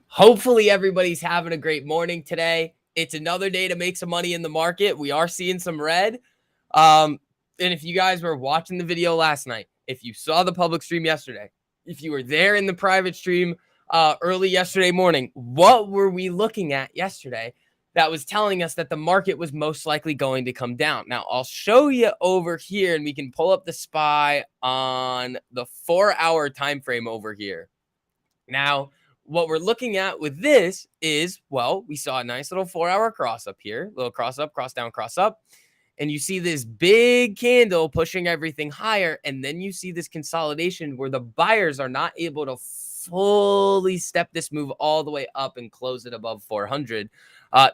Hopefully everybody's having a great morning today. It's another day to make some money in the market. We are seeing some red. And if you guys were watching the video last night, if you saw the public stream yesterday, if you were there in the private stream early yesterday morning, what were we looking at yesterday that was telling us that the market was most likely going to come down? Now, I'll show you over here, and we can pull up the SPY on the 4-hour time frame over here. Now, what we're looking at with this is, well, we saw a nice little 4-hour cross up here, little cross up, cross down, cross up. And you see this big candle pushing everything higher. And then you see this consolidation where the buyers are not able to fully step this move all the way up and close it above 400.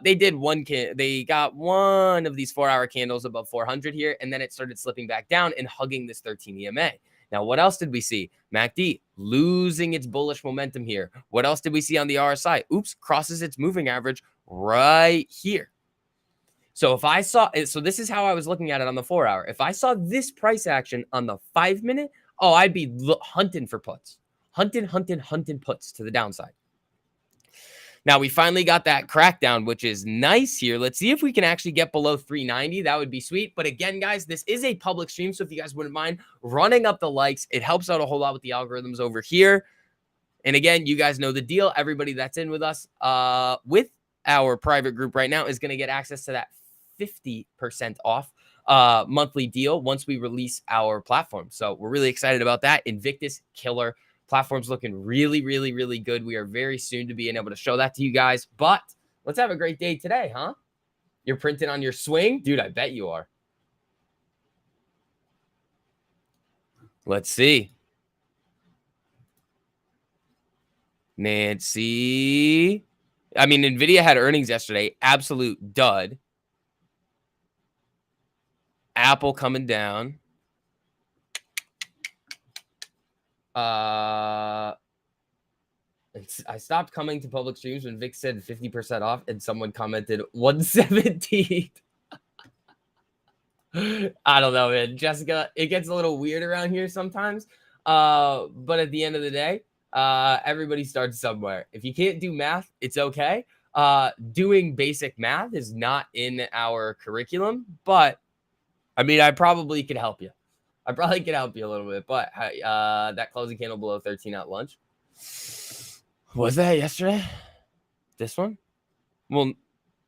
They got one of these 4-hour candles above 400 here, and then it started slipping back down and hugging this 13 EMA. Now, what else did we see? MACD losing its bullish momentum here. What else did we see on the RSI? Oops, crosses its moving average right here. So if I saw it, so this is how I was looking at it on the 4-hour. If I saw this price action on the 5-minute, I'd be hunting for puts. Hunting puts to the downside. Now, we finally got that crackdown, which is nice here. Let's see if we can actually get below 390. That would be sweet. But again, guys, this is a public stream, so if you guys wouldn't mind running up the likes, it helps out a whole lot with the algorithms over here. And again, you guys know the deal. Everybody that's in with us with our private group right now is going to get access to that 50% off monthly deal once we release our platform. So we're really excited about that. Invictus, killer. Platform's looking really, really, really good. We are very soon to being able to show that to you guys. But let's have a great day today, huh? You're printing on your swing? Dude, I bet you are. Let's see. Nancy. I mean, NVIDIA had earnings yesterday. Absolute dud. Apple coming down. I stopped coming to public streams when Vic said 50% off and someone commented 117. I don't know, man. Jessica, it gets a little weird around here sometimes. But at the end of the day, everybody starts somewhere. If you can't do math, it's okay. Doing basic math is not in our curriculum, but I mean, I probably could help you. I probably could help you a little bit, but that closing candle below 13 at lunch. Was that yesterday? This one? Well,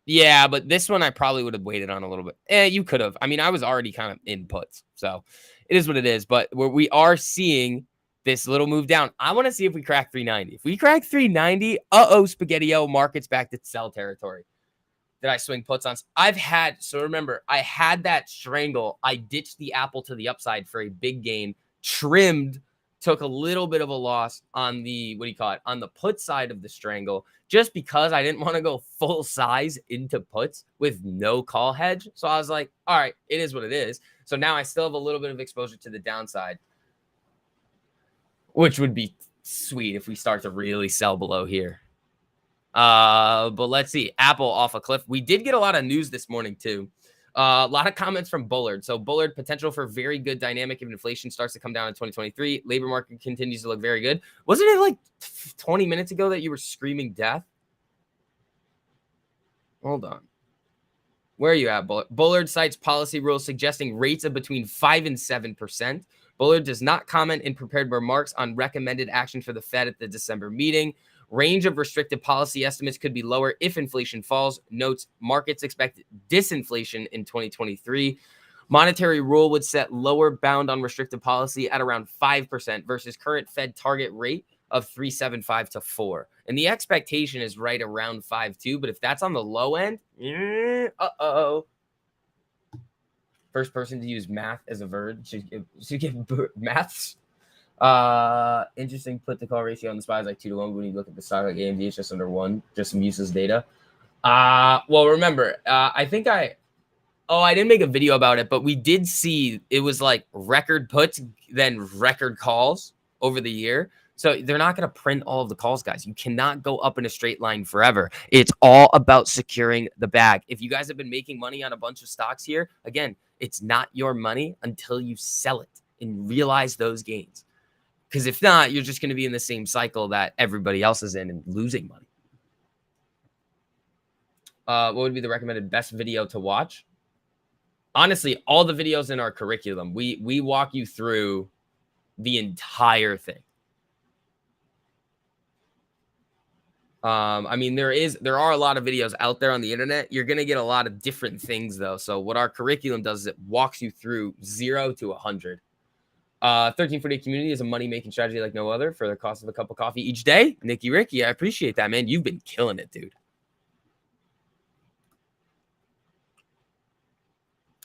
yeah, but this one I probably would have waited on a little bit. You could have. I mean, I was already kind of in puts, so it is what it is. But we are seeing this little move down. I want to see if we crack 390. If we crack 390, Spaghetti-O, market's back to sell territory. Did I swing puts on? So remember, I had that strangle. I ditched the Apple to the upside for a big gain, trimmed, took a little bit of a loss on the, on the put side of the strangle, just because I didn't want to go full size into puts with no call hedge. So I was like, all right, it is what it is. So now I still have a little bit of exposure to the downside, which would be sweet if we start to really sell below here. But let's see. Apple off a cliff. We did get a lot of news this morning too. A lot of comments from Bullard. So Bullard, potential for very good dynamic if inflation starts to come down in 2023. Labor market continues to look very good. Wasn't it like 20 minutes ago that you were screaming death? Hold on. Where are you at, Bullard? Bullard cites policy rules suggesting rates of between 5 and 7%. Bullard does not comment in prepared remarks on recommended action for the Fed at the December meeting. Range of restrictive policy estimates could be lower if inflation falls. Notes markets expect disinflation in 2023. Monetary rule would set lower bound on restrictive policy at around 5% versus current Fed target rate of 3.75 to 4. And the expectation is right around 5.2. But if that's on the low end, first person to use math as a verb should get maths. Interesting put to call ratio on the SPY is like 2 to 1. When you look at the stock like AMD, it's just under 1. Just some useless data. Well, remember, I think I didn't make a video about it, but we did see it was like record puts, then record calls over the year. So they're not going to print all of the calls, guys. You cannot go up in a straight line forever. It's all about securing the bag. If you guys have been making money on a bunch of stocks here, again, it's not your money until you sell it and realize those gains. Because if not, you're just going to be in the same cycle that everybody else is in and losing money. What would be the recommended best video to watch? Honestly, all the videos in our curriculum, we walk you through the entire thing. I mean, there are a lot of videos out there on the internet. You're going to get a lot of different things though. So what our curriculum does is it walks you through 0 to 100. 1340 community is a money-making strategy like no other for the cost of a cup of coffee each day. Nicky Ricky, I appreciate that, man. You've been killing it, dude.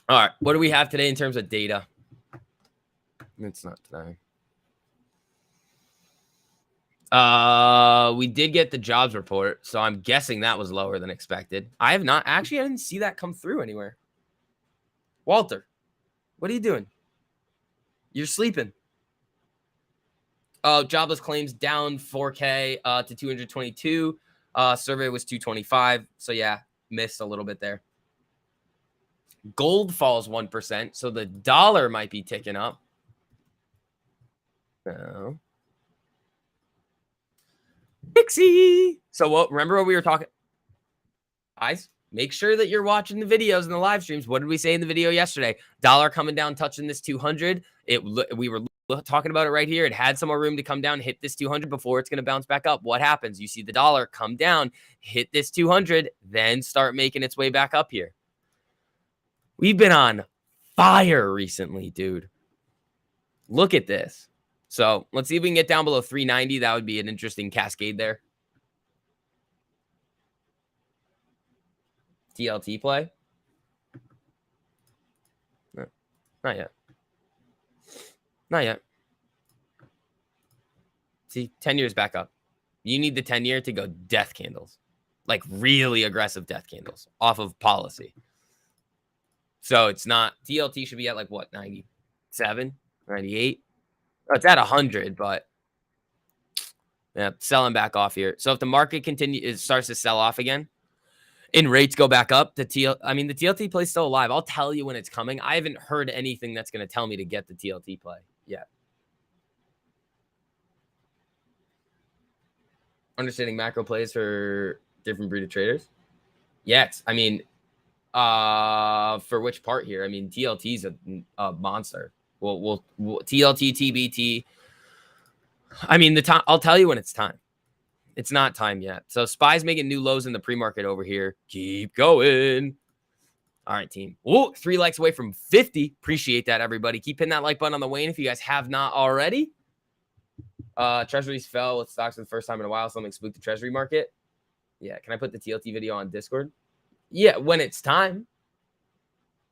All right, what do we have today in terms of data? It's not today. We did get the jobs report, so I'm guessing that was lower than expected. I didn't see that come through anywhere. Walter, what are you doing? You're sleeping. Oh, jobless claims down 4K to 222. Survey was 225. So yeah, missed a little bit there. Gold falls 1%, so the dollar might be ticking up. Oh. Dixie. So what? Remember what we were talking? Guys, make sure that you're watching the videos and the live streams. What did we say in the video yesterday? Dollar coming down, touching this 200. We were talking about it right here. It had some more room to come down, hit this 200 before it's going to bounce back up. What happens? You see the dollar come down, hit this 200, then start making its way back up here. We've been on fire recently, dude. Look at this. So let's see if we can get down below 390. That would be an interesting cascade there. TLT play? No, not yet. Not yet. See, 10 years back up. You need the 10-year to go death candles. Like really aggressive death candles off of policy. So it's not, TLT should be at like what, 97, 98? Oh, it's at 100, but yeah, selling back off here. So if the market starts to sell off again and rates go back up, the TLT play is still alive. I'll tell you when it's coming. I haven't heard anything that's going to tell me to get the TLT play yet. Understanding macro plays for different breed of traders. Yes. I mean, for which part here? I mean, TLT is a monster. We'll TLT, TBT. I mean, the time. I'll tell you when it's time. It's not time yet. So SPY's making new lows in the pre-market over here. Keep going. All right, team. Whoa, 3 likes away from 50. Appreciate that, everybody. Keep hitting that like button on the way in if you guys have not already. Treasuries fell with stocks for the first time in a while. Something spooked the Treasury market. Yeah, can I put the TLT video on Discord? Yeah, when it's time.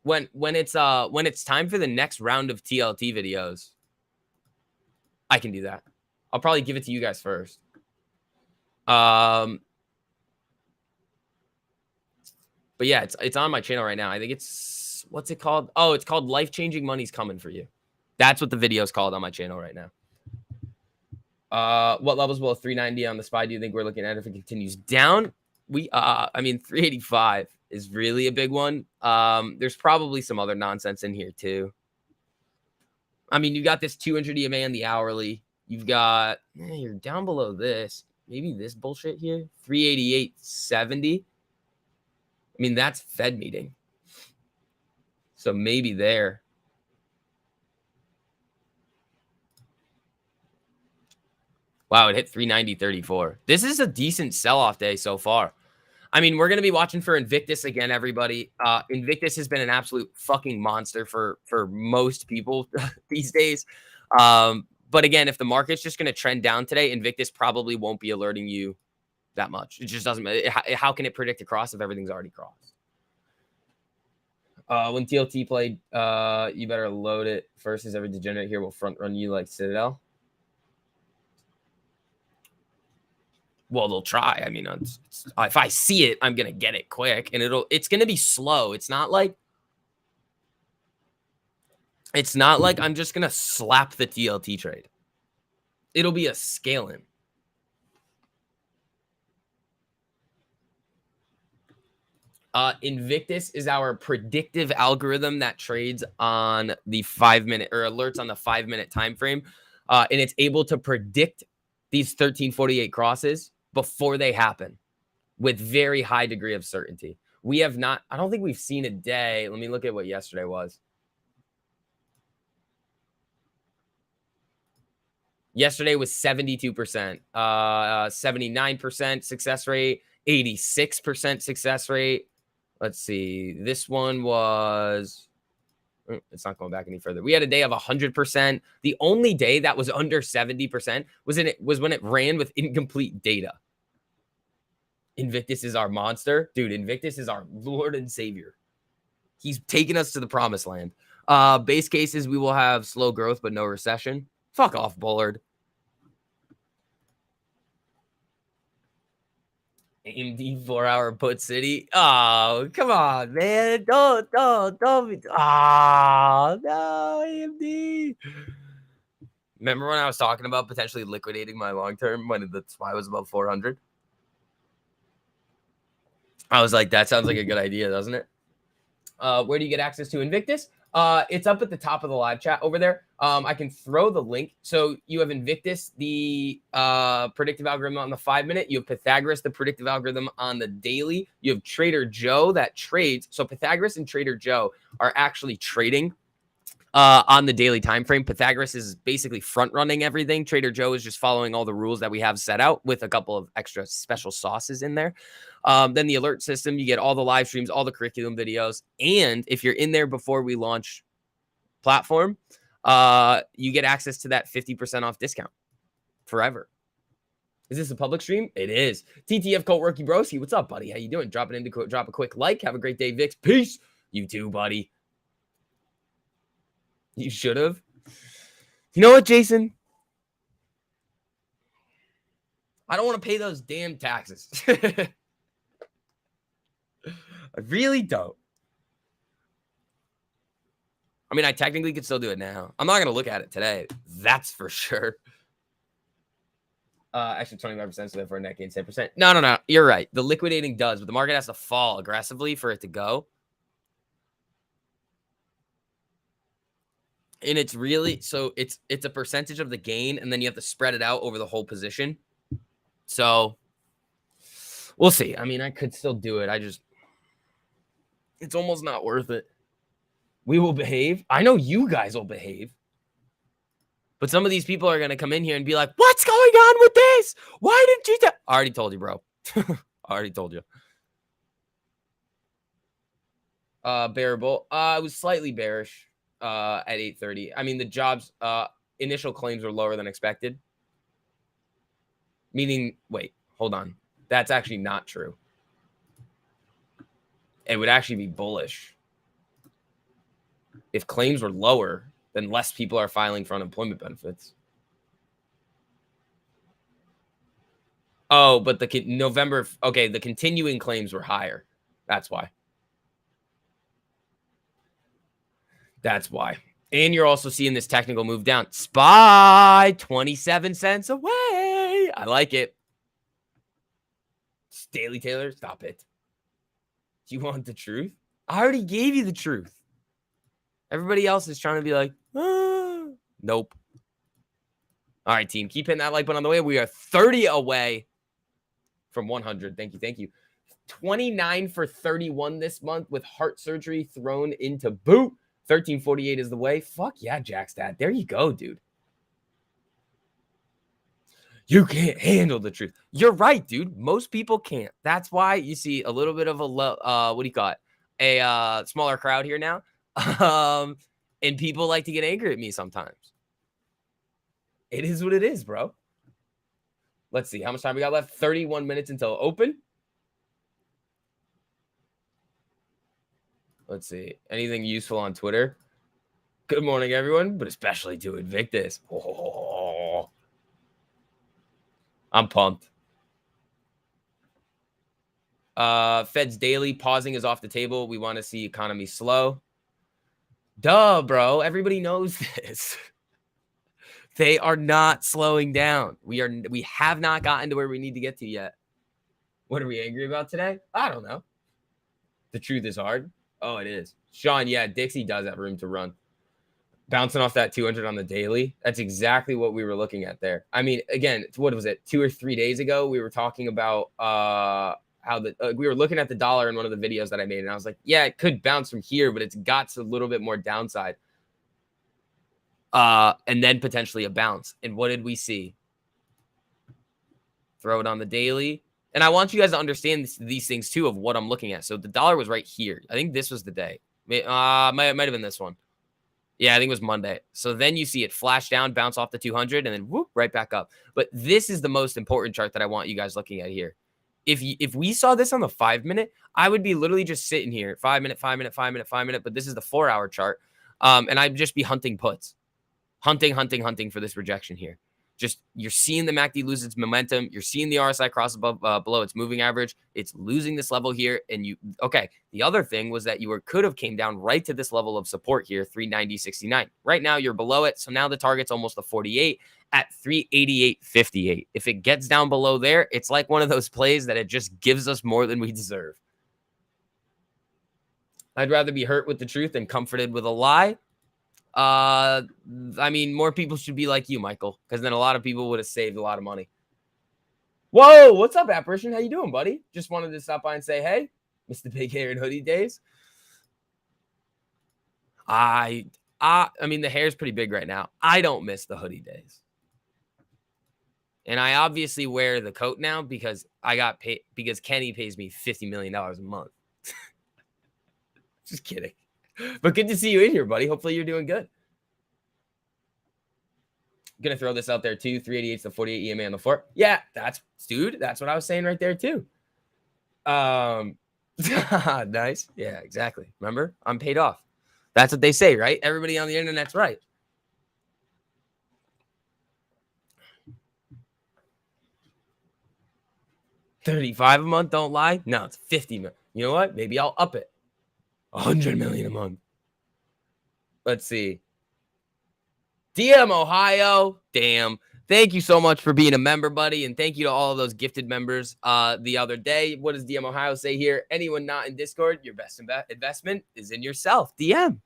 When it's time for the next round of TLT videos, I can do that. I'll probably give it to you guys first. But yeah, it's on my channel right now. I think it's, what's it called? Oh, it's called Life-Changing Money's Coming for You. That's what the video is called on my channel right now. What levels will 390 on the SPY do you think we're looking at if it continues down? I mean, 385 is really a big one. There's probably some other nonsense in here too. I mean, you got this 200 EMA on the hourly. You've got, you're down below this. Maybe this bullshit here, 388.70. I mean, that's Fed meeting. So maybe there. Wow, it hit 390.34. This is a decent sell-off day so far. I mean, we're going to be watching for Invictus again, everybody. Invictus has been an absolute fucking monster for most people these days. But again, if the market's just going to trend down today, Invictus probably won't be alerting you that much. It just doesn't matter. How can it predict a cross if everything's already crossed? When TLT played, you better load it first, as every degenerate here will front run you like Citadel. Well, they'll try. I mean, if I see it, I'm gonna get it quick, and it's gonna be slow. It's not like I'm just gonna slap the TLT trade. It'll be a scaling. Invictus is our predictive algorithm that trades on the 5-minute or alerts on the 5-minute time frame. and it's able to predict these 1348 crosses before they happen with very high degree of certainty. We have not, I don't think we've seen a day. Let me look at what yesterday was. Yesterday was 72%, 79% success rate, 86% success rate. Let's see. This one was, it's not going back any further. We had a day of 100%. The only day that was under 70% was when it ran with incomplete data. Invictus is our monster. Dude, Invictus is our Lord and Savior. He's taking us to the promised land. Base cases, we will have slow growth, but no recession. Fuck off, Bullard. AMD 4-hour put city. Oh, come on, man. Don't be. Oh, no, AMD. Remember when I was talking about potentially liquidating my long term when the SPY was above 400? I was like, that sounds like a good idea, doesn't it? Where do you get access to Invictus? It's up at the top of the live chat over there. I can throw the link. So you have Invictus, the predictive algorithm on the 5-minute. You have Pythagoras, the predictive algorithm on the daily. You have Trader Joe that trades. So Pythagoras and Trader Joe are actually trading on the daily time frame. Pythagoras is basically front running everything. Trader Joe is just following all the rules that we have set out with a couple of extra special sauces in there. Then the alert system, you get all the live streams, all the curriculum videos. And if you're in there before we launch platform, you get access to that 50% off discount forever. Is this a public stream? It is. TTF Colt Rookie Broski, what's up, buddy? How you doing? Drop it in to drop a quick like. Have a great day, Vix. Peace. You too, buddy. You should have. You know what, Jason? I don't want to pay those damn taxes. I really don't. I mean, I technically could still do it now. I'm not going to look at it today. That's for sure. Actually, 25%, so therefore net gain 10%. No. You're right. The liquidating does, but the market has to fall aggressively for it to go. And it's really, so it's a percentage of the gain, and then you have to spread it out over the whole position. So we'll see. I mean, I could still do it. It's almost not worth it. We will behave. I know you guys will behave. But some of these people are going to come in here and be like, what's going on with this? Why didn't you tell? I already told you, bro. I already told you. Bearable. I was slightly bearish at 8:30. I mean, the jobs initial claims were lower than expected. Meaning, wait, hold on. That's actually not true. It would actually be bullish. If claims were lower, then less people are filing for unemployment benefits. Oh, but the November, okay, the continuing claims were higher. That's why. That's why. And you're also seeing this technical move down. SPY, 27 cents away. I like it. Daily Taylor, stop it. Do you want the truth? I already gave you the truth. Everybody else is trying to be like, nope. All right, team, keep hitting that like button on the way. We are 30 away from 100. Thank you. 29 for 31 this month with heart surgery thrown into boot. 1348 is the way. Fuck yeah, Jackstad. There you go, dude. You can't handle the truth. You're right, dude. Most people can't. That's why you see a little bit of a what do you call it? A smaller crowd here now. And people like to get angry at me sometimes. It is what it is, bro. Let's see. How much time we got left? 31 minutes until open. Let's see. Anything useful on Twitter? Good morning, everyone, but especially to Invictus. Oh, I'm pumped. Fed's daily pausing is off the table. We want to see economy slow. Duh, bro. Everybody knows this. They are not slowing down. We have not gotten to where we need to get to yet. What are we angry about today? I don't know. The truth is hard. Oh, it is. Sean, yeah, Dixie does have room to run. Bouncing off that 200 on the daily. That's exactly what we were looking at there. I mean, again, what was it? 2 or 3 days ago, we were talking about how we were looking at the dollar in one of the videos that I made, and I was like, yeah, it could bounce from here, but it's got a little bit more downside. And then potentially a bounce. And what did we see? Throw it on the daily. And I want you guys to understand these things too of what I'm looking at. So the dollar was right here. I think this was the day. Might have been this one. Yeah, I think it was Monday. So then you see it flash down, bounce off the 200, and then whoop, right back up. But this is the most important chart that I want you guys looking at here. If we saw this on the 5-minute, I would be literally just sitting here, 5-minute, 5-minute, 5-minute, 5-minute. But this is the 4-hour chart, and I'd just be hunting puts, hunting for this rejection here. Just you're seeing the MACD lose its momentum. You're seeing the RSI cross above below its moving average. It's losing this level here. And the other thing was that you could have came down right to this level of support here, 390.69. Right now you're below it. So now the target's almost a 48 at 388.58. If it gets down below there, it's like one of those plays that it just gives us more than we deserve. I'd rather be hurt with the truth than comforted with a lie. I mean, more people should be like you, Michael, because then a lot of people would have saved a lot of money. Whoa, what's up, Apparition? How you doing, buddy? Just wanted to stop by and say, hey, miss the big hair and hoodie days. I mean, the hair's pretty big right now. I don't miss the hoodie days. And I obviously wear the coat now because I got paid, because Kenny pays me $50 million a month. Just kidding. But good to see you in here, buddy. Hopefully you're doing good. Gonna throw this out there too. 388's the 48 EMA on the floor. Yeah, that's what I was saying right there too. Nice. Yeah, exactly. Remember, I'm paid off. That's what they say, right? Everybody on the internet's right. $35 a month, don't lie. No, it's 50 million. You know what? Maybe I'll up it. 100 million a month. Let's see. DM Ohio. Damn. Thank you so much for being a member, buddy. And thank you to all of those gifted members the other day. What does DM Ohio say here? Anyone not in Discord, your best investment is in yourself. DM.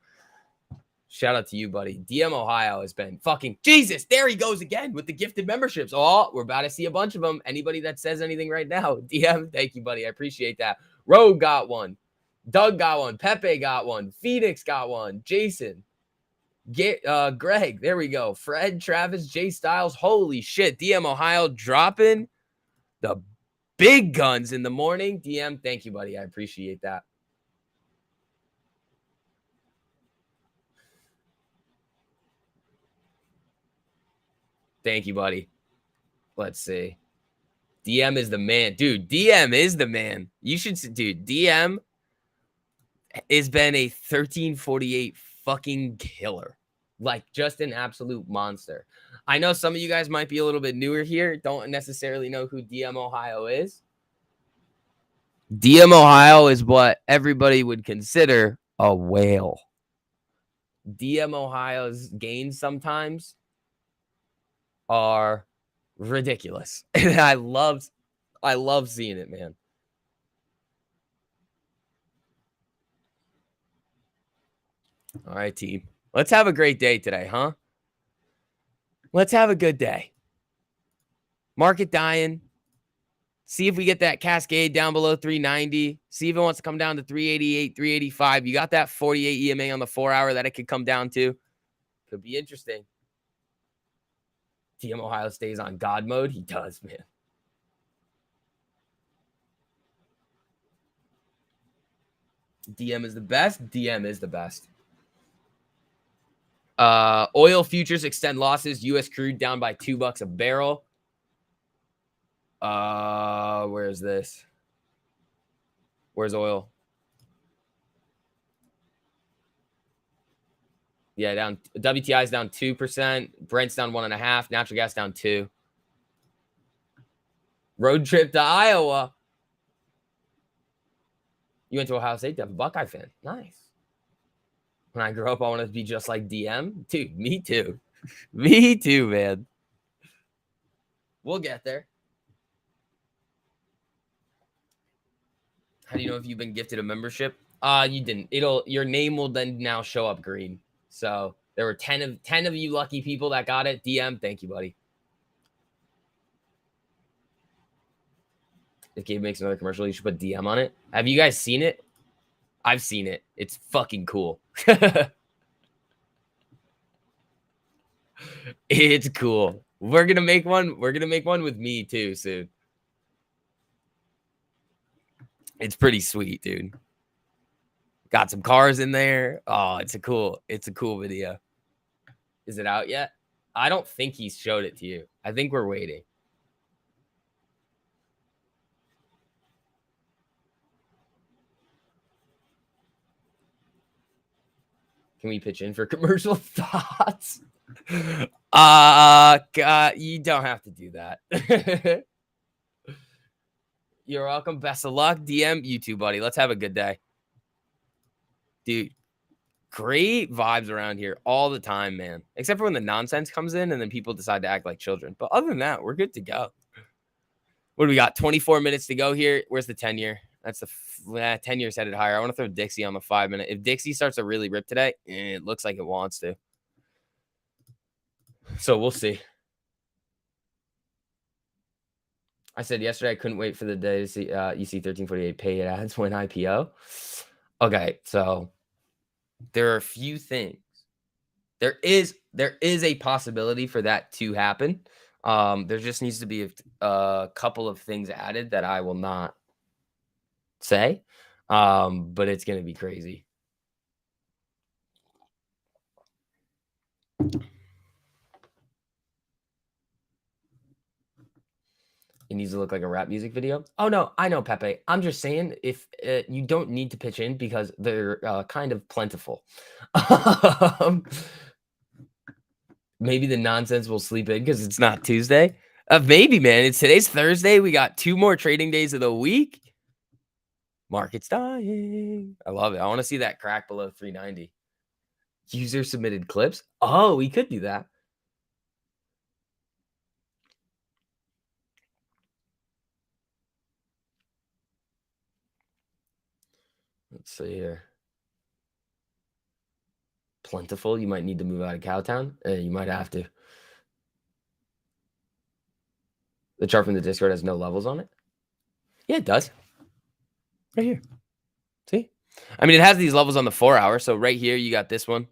Shout out to you, buddy. DM Ohio has been fucking Jesus. There he goes again with the gifted memberships. Oh, we're about to see a bunch of them. Anybody that says anything right now, DM. Thank you, buddy. I appreciate that. Rogue got one. Doug got one. Pepe got one. Phoenix got one. Jason. Greg. There we go. Fred, Travis, Jay Styles. Holy shit. DM Ohio dropping the big guns in the morning. DM, thank you, buddy. I appreciate that. Thank you, buddy. Let's see. DM is the man. Dude, DM is the man. You should see, dude, DM has been a 1348 fucking killer. Like, just an absolute monster. I know some of you guys might be a little bit newer here. Don't necessarily know who DM Ohio is. DM Ohio is what everybody would consider a whale. DM Ohio's gains sometimes are ridiculous. And I love seeing it, man. All right, team. Let's have a great day today, huh? Let's have a good day. Market dying. See if we get that cascade down below 390. See if it wants to come down to 388, 385. You got that 48 EMA on the 4-hour that it could come down to. Could be interesting. DM Ohio stays on God mode. He does, man. DM is the best. DM is the best. Oil futures extend losses. U.S. crude down by $2 a barrel. Where is this? Where's oil? Yeah, down. WTI is down 2%. Brent's down 1.5%. Natural gas down 2%. Road trip to Iowa. You went to Ohio State to have a Buckeye fan. Nice. When I grow up, I want to be just like DM. Dude, me too. Me too, man. We'll get there. How do you know if you've been gifted a membership? You didn't. Your name will then now show up green. So There were 10 of you lucky people that got it. DM, thank you, buddy. If Gabe makes another commercial, you should put DM on it. Have you guys seen it? I've seen it. It's fucking cool. It's cool. We're gonna make one. We're gonna make one with me too soon. It's pretty sweet, dude. Got some cars in there. Oh, it's a cool video. Is it out yet? I don't think he showed it to you. I think we're waiting. Can we pitch in for commercial thoughts? God, you don't have to do that. You're welcome. Best of luck. DM you too, buddy. Let's have a good day. Dude, great vibes around here all the time, man. Except for when the nonsense comes in and then people decide to act like children. But other than that, we're good to go. What do we got? 24 minutes to go here. Where's the 10-year? That's the 10 years headed higher. I want to throw Dixie on the 5-minute. If Dixie starts to really rip today, it looks like it wants to. So we'll see. I said yesterday I couldn't wait for the day to see EC 1348 paid ads when IPO. Okay, so there are a few things. There is a possibility for that to happen. There just needs to be a couple of things added that I will not say, but it's going to be crazy. It needs to look like a rap music video. Oh, no, I know, Pepe. I'm just saying if you don't need to pitch in because they're kind of plentiful. Maybe the nonsense will sleep in because it's not Tuesday. Maybe, man. Today's Thursday. We got 2 more trading days of the week. Market's dying. I love it. I want to see that crack below 390. User submitted clips. Oh, we could do that. Let's see here. Plentiful. You might need to move out of Cowtown. You might have to. The chart from the Discord has no levels on it. Yeah, it does. Right here. See? I mean, it has these levels on the 4-hour. So right here, you got this one.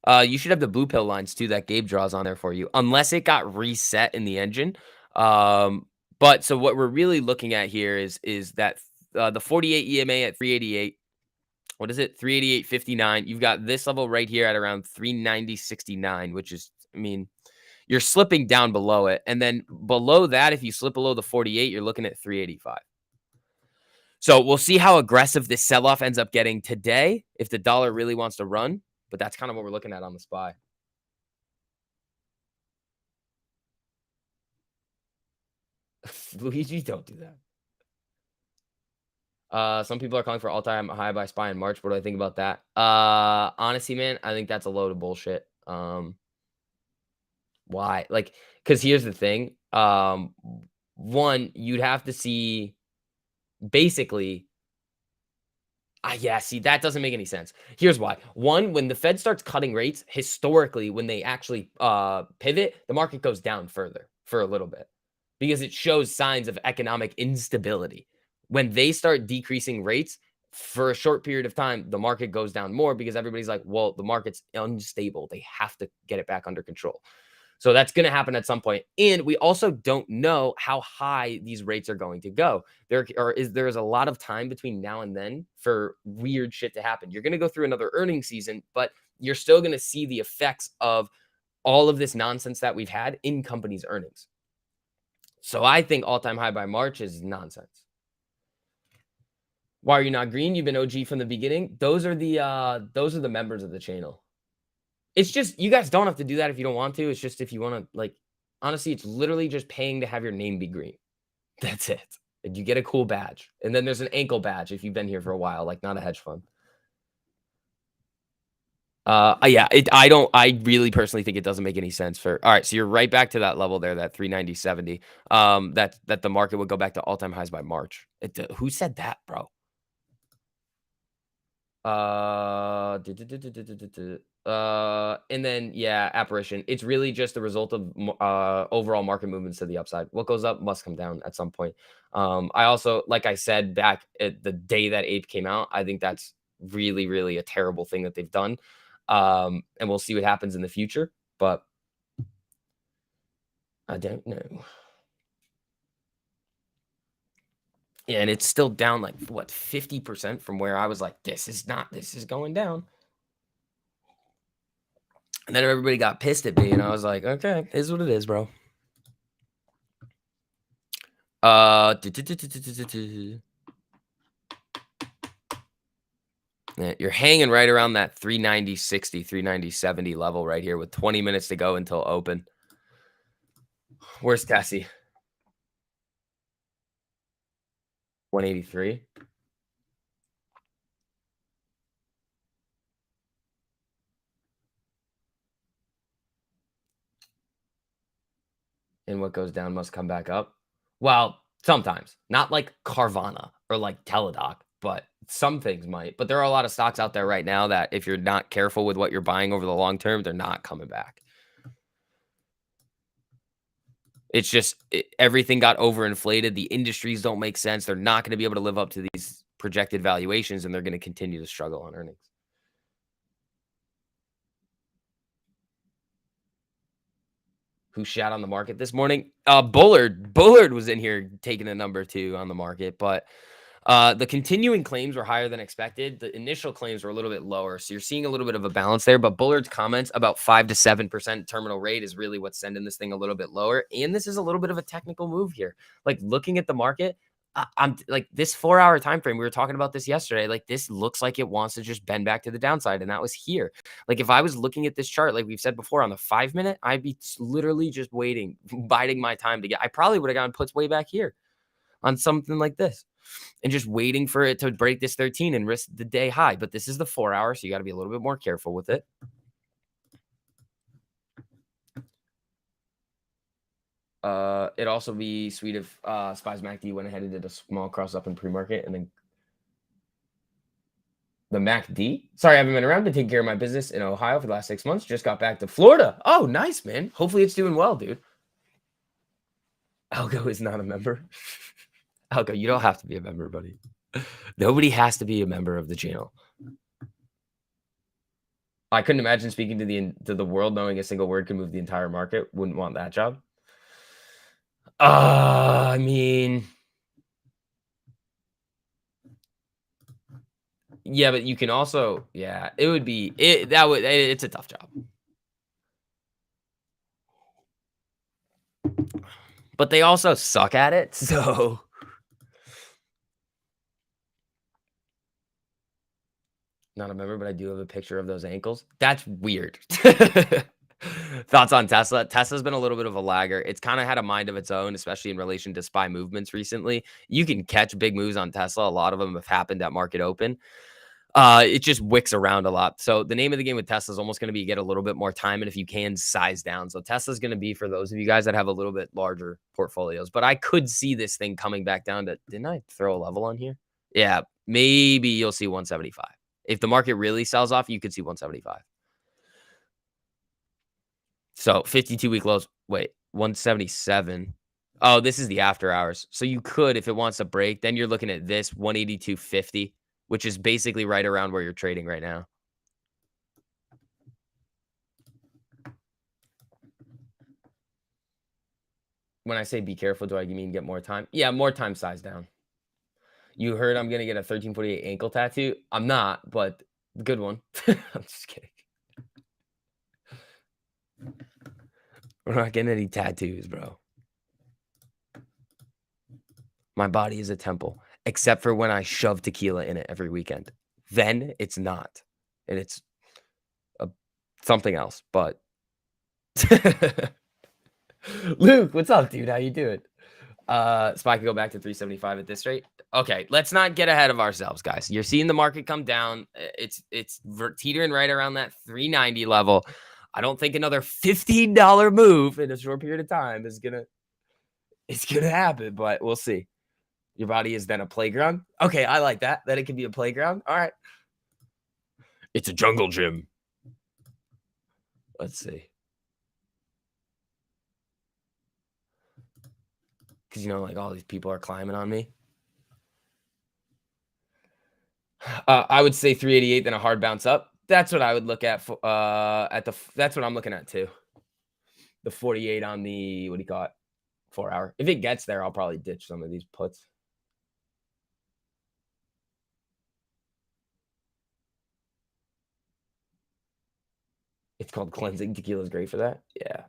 You should have the blue pill lines too that Gabe draws on there for you, unless it got reset in the engine. But so what we're really looking at here is that the 48 EMA at 388. What is it? 388.59. You've got this level right here at around 390.69, which is, I mean, you're slipping down below it. And then below that, if you slip below the 48, you're looking at 385. So we'll see how aggressive this sell-off ends up getting today if the dollar really wants to run. But that's kind of what we're looking at on the SPY. Luigi, don't do that. Some people are calling for all-time high by SPY in March. What do I think about that? Honestly, man, I think that's a load of bullshit. Why? Like, because here's the thing. One, you'd have to see basically. Yeah, see, that doesn't make any sense. Here's why. One, when the Fed starts cutting rates, historically, when they actually pivot, the market goes down further for a little bit because it shows signs of economic instability. When they start decreasing rates for a short period of time, the market goes down more because everybody's like, well, the market's unstable. They have to get it back under control. So that's going to happen at some point. And we also don't know how high these rates are going to go. There is a lot of time between now and then for weird shit to happen. You're going to go through another earnings season, but you're still going to see the effects of all of this nonsense that we've had in companies' earnings. So I think all-time high by March is nonsense. Why are you not green? You've been OG from the beginning. Those are the members of the channel. It's just, you guys don't have to do that if you don't want to. It's just if you want to, like, honestly, it's literally just paying to have your name be green. That's it. And you get a cool badge. And then there's an ankle badge if you've been here for a while, like not a hedge fund. Yeah, I really personally think it doesn't make any sense for, all right, so you're right back to that level there, that 390.70, that the market would go back to all-time highs by March. Who said that, bro? And then yeah, apparition. It's really just the result of overall market movements to the upside. What goes up must come down at some point. I also, like I said back at the day that ape came out, I think that's really, really a terrible thing that they've done. And we'll see what happens in the future, but I don't know. Yeah, and it's still down like what 50% from where I was like, this is going down. And then everybody got pissed at me, and I was like, okay, it is what it is, bro. Yeah, you're hanging right around that 390.60, 390.70 level right here with 20 minutes to go until open. Where's Cassie? 183. And what goes down must come back up. Well, sometimes. Not like Carvana or like Teladoc, but some things might. But there are a lot of stocks out there right now that if you're not careful with what you're buying over the long term, they're not coming back. It's just everything got overinflated. The industries don't make sense. They're not going to be able to live up to these projected valuations, and they're going to continue to struggle on earnings. Who shat on the market this morning? Bullard. Bullard was in here taking a number 2 on the market, but the continuing claims were higher than expected. The initial claims were a little bit lower. So you're seeing a little bit of a balance there. But Bullard's comments about 5 to 7% terminal rate is really what's sending this thing a little bit lower. And this is a little bit of a technical move here. Like looking at the market, I'm like this 4-hour time frame. We were talking about this yesterday. Like this looks like it wants to just bend back to the downside. And that was here. Like if I was looking at this chart, like we've said before on the 5-minute, I'd be literally just waiting, biding my time to get. I probably would have gotten puts way back here on something like this and just waiting for it to break this 13 and risk the day high. But this is the 4-hour, so you got to be a little bit more careful with it. It'd also be sweet if Spies MACD went ahead and did a small cross up in pre-market and then the MACD. Sorry, I haven't been around. Been taking care of my business in Ohio for the last 6 months. Just got back to Florida. Oh, nice, man. Hopefully it's doing well, dude. Algo is not a member. Algo, you don't have to be a member, buddy. Nobody has to be a member of the channel. I couldn't imagine speaking to the world knowing a single word could move the entire market. Wouldn't want that job. I mean, yeah, but you can also, yeah, it would be it's a tough job. But they also suck at it, so not a member, but I do have a picture of those ankles. That's weird. Thoughts on Tesla? Tesla's been a little bit of a lagger. It's kind of had a mind of its own, especially in relation to SPY movements recently. You can catch big moves on Tesla. A lot of them have happened at market open. It just wicks around a lot. So the name of the game with Tesla is almost going to be get a little bit more time, and if you can, size down. So Tesla's going to be for those of you guys that have a little bit larger portfolios. But I could see this thing coming back down to, didn't I throw a level on here? Yeah, maybe you'll see 175. If the market really sells off, you could see 175. So 52-week lows. Wait, 177. Oh, this is the after hours. So you could, if it wants to break, then you're looking at this 182.50, which is basically right around where you're trading right now. When I say be careful, do I mean get more time? Yeah, more time, size down. You heard I'm going to get a 1348 ankle tattoo? I'm not, but good one. I'm just kidding. We're not getting any tattoos, bro. My body is a temple, except for when I shove tequila in it every weekend. Then it's not. And it's something else, but Luke, what's up, dude? How you doing? SPY could go back to 375 at this rate. Okay, let's not get ahead of ourselves, guys. You're seeing the market come down. It's teetering right around that 390 level. I don't think another $15 move in a short period of time is gonna happen, but we'll see. Your body is then a playground. Okay, I like that. That it can be a playground. All right. It's a jungle gym. Let's see. Because, you know, like all these people are climbing on me. I would say 388, then a hard bounce up. That's what I would look at for, that's what I'm looking at too. The 48 on the, what do you call it? 4 hour. If it gets there, I'll probably ditch some of these puts. It's called cleansing. Tequila is great for that. Yeah.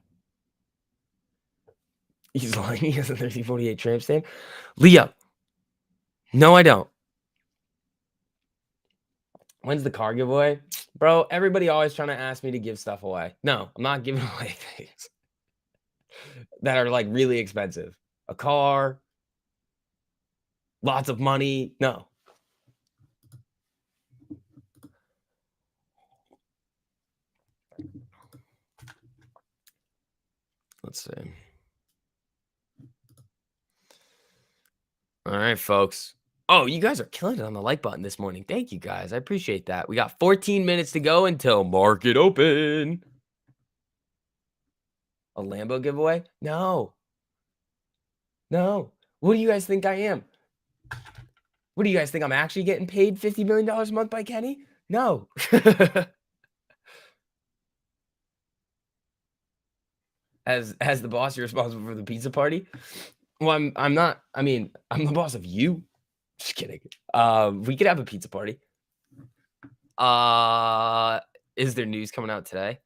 He's lying. He has a 1348 tramp stamp. Leah. No, I don't. When's the car giveaway? Bro, everybody always trying to ask me to give stuff away. No, I'm not giving away things that are like really expensive. A car, lots of money. No. Let's see. All right, folks. Oh, you guys are killing it on the like button this morning. Thank you, guys. I appreciate that. We got 14 minutes to go until market open. A Lambo giveaway? No. No. What do you guys think I am? What do you guys think? I'm actually getting paid $50 million a month by Kenny? No. As the boss, you're responsible for the pizza party? Well, I'm not. I mean, I'm the boss of you. Just kidding. We could have a pizza party. Is there news coming out today?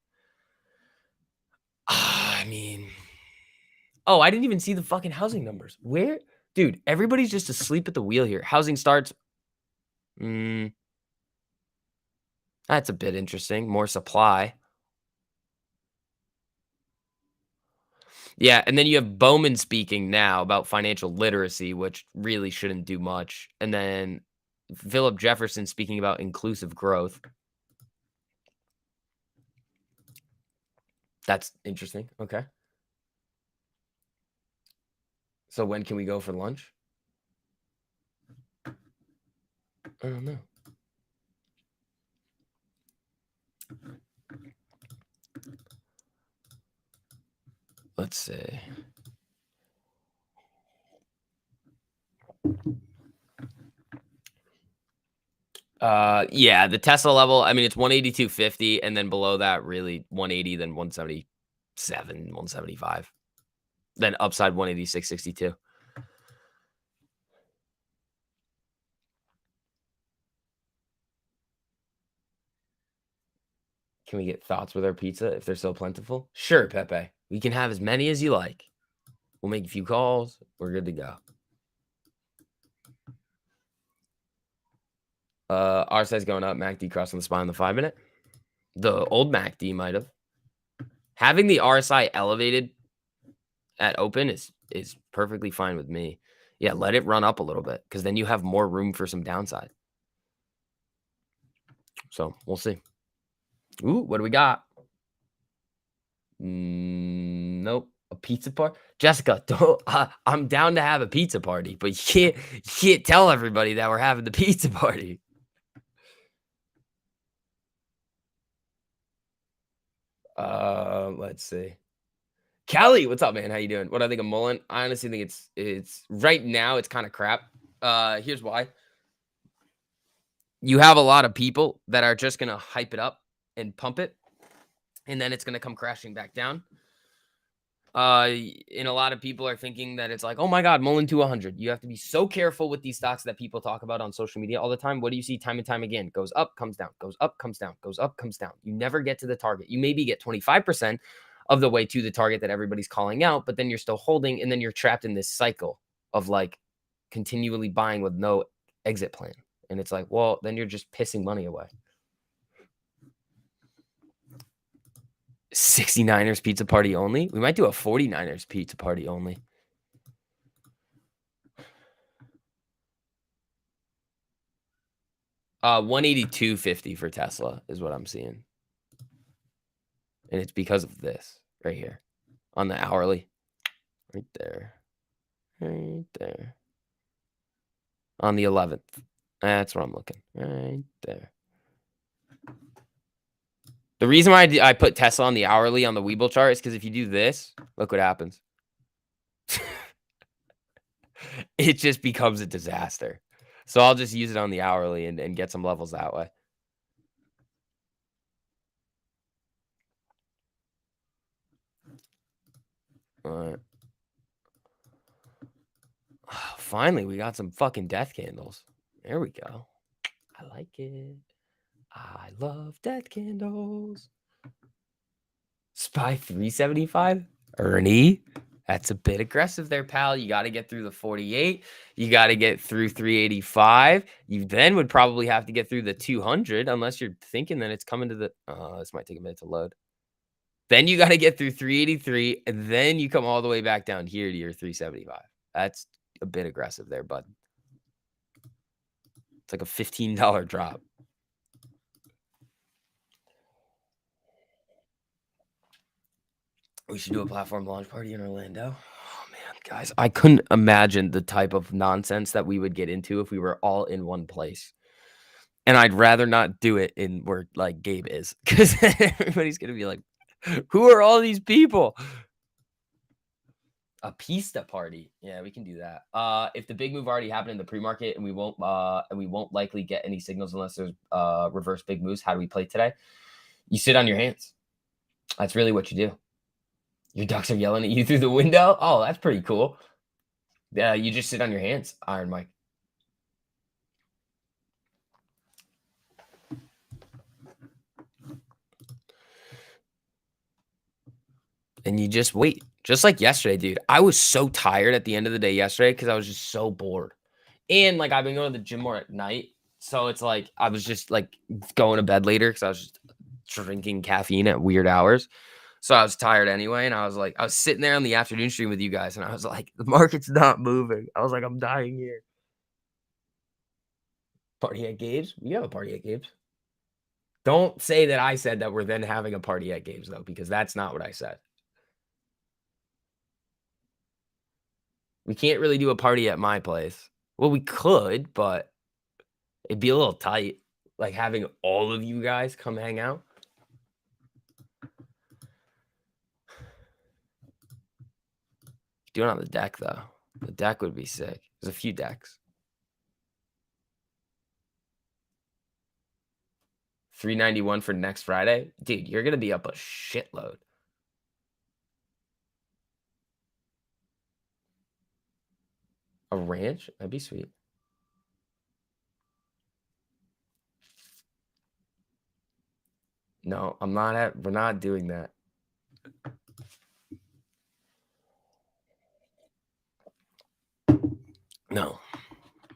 I mean, oh, I didn't even see the fucking housing numbers. Where? Dude, everybody's just asleep at the wheel here. Housing starts. That's a bit interesting. More supply. Yeah, and then you have Bowman speaking now about financial literacy, which really shouldn't do much. And then Philip Jefferson speaking about inclusive growth. That's interesting. Okay. So when can we go for lunch? I don't know. Let's see. Yeah, the Tesla level, I mean, it's 182.50, and then below that, really 180, then 177, 175. Then upside 186.62. Can we get thoughts with our pizza if they're so plentiful? Sure, Pepe. We can have as many as you like. We'll make a few calls. We're good to go. RSI's going up. MACD crossing the spine on the 5-minute. The old MACD might have. Having the RSI elevated at open is perfectly fine with me. Yeah, let it run up a little bit because then you have more room for some downside. So we'll see. Ooh, what do we got? Nope. A pizza party? Jessica, don't, I'm down to have a pizza party, but you can't tell everybody that we're having the pizza party. Let's see. Kelly, what's up, man? How you doing? What do I think of Mullen? I honestly think it's right now it's kind of crap. Here's why. You have a lot of people that are just gonna hype it up and pump it, and then it's gonna come crashing back down. And a lot of people are thinking that it's like, oh my God, Mullen to 100. You have to be so careful with these stocks that people talk about on social media all the time. What do you see time and time again? Goes up, comes down, goes up, comes down, goes up, comes down. You never get to the target. You maybe get 25% of the way to the target that everybody's calling out, but then you're still holding, and then you're trapped in this cycle of like continually buying with no exit plan. And it's like, well, then you're just pissing money away. 69ers pizza party only. We might do a 49ers pizza party only. Uh, 182.50 for Tesla is what I'm seeing. And it's because of this right here on the hourly. Right there. Right there. On the 11th. That's where I'm looking. Right there. The reason why I put Tesla on the hourly on the Webull chart is because if you do this, look what happens. It just becomes a disaster. So I'll just use it on the hourly and get some levels that way. All right. Oh, finally, we got some fucking death candles. There we go. I like it. I love death candles. SPY 375? Ernie? That's a bit aggressive there, pal. You got to get through the 48. You got to get through 385. You then would probably have to get through the 200 unless you're thinking that it's coming to the... this might take a minute to load. Then you got to get through 383, and then you come all the way back down here to your 375. That's a bit aggressive there, bud. It's like a $15 drop. We should do a platform launch party in Orlando. Oh, man, guys, I couldn't imagine the type of nonsense that we would get into if we were all in one place. And I'd rather not do it in where, like, Gabe is. Because everybody's going to be like, who are all these people? A pista party. Yeah, we can do that. If the big move already happened in the pre-market and we won't likely get any signals unless there's reverse big moves, how do we play today? You sit on your hands. That's really what you do. Your ducks are yelling at you through the window? Oh, that's pretty cool. Yeah, you just sit on your hands, Iron Mike. And you just wait. Just like yesterday, dude. I was so tired at the end of the day yesterday because I was just so bored. And, like, I've been going to the gym more at night. So it's like I was just, like, going to bed later because I was just drinking caffeine at weird hours. So I was tired anyway, and I was sitting there on the afternoon stream with you guys, and I was like, the market's not moving. I was like, I'm dying here. Party at Gabe's? We have a party at Gabe's. Don't say that I said that we're then having a party at Gabe's, though, because that's not what I said. We can't really do a party at my place. Well, we could, but it'd be a little tight, like having all of you guys come hang out. Do it on the deck, though. The deck would be sick. There's a few decks. 391 for next Friday? Dude, you're going to be up a shitload. A ranch? That'd be sweet. No, we're not doing that. No,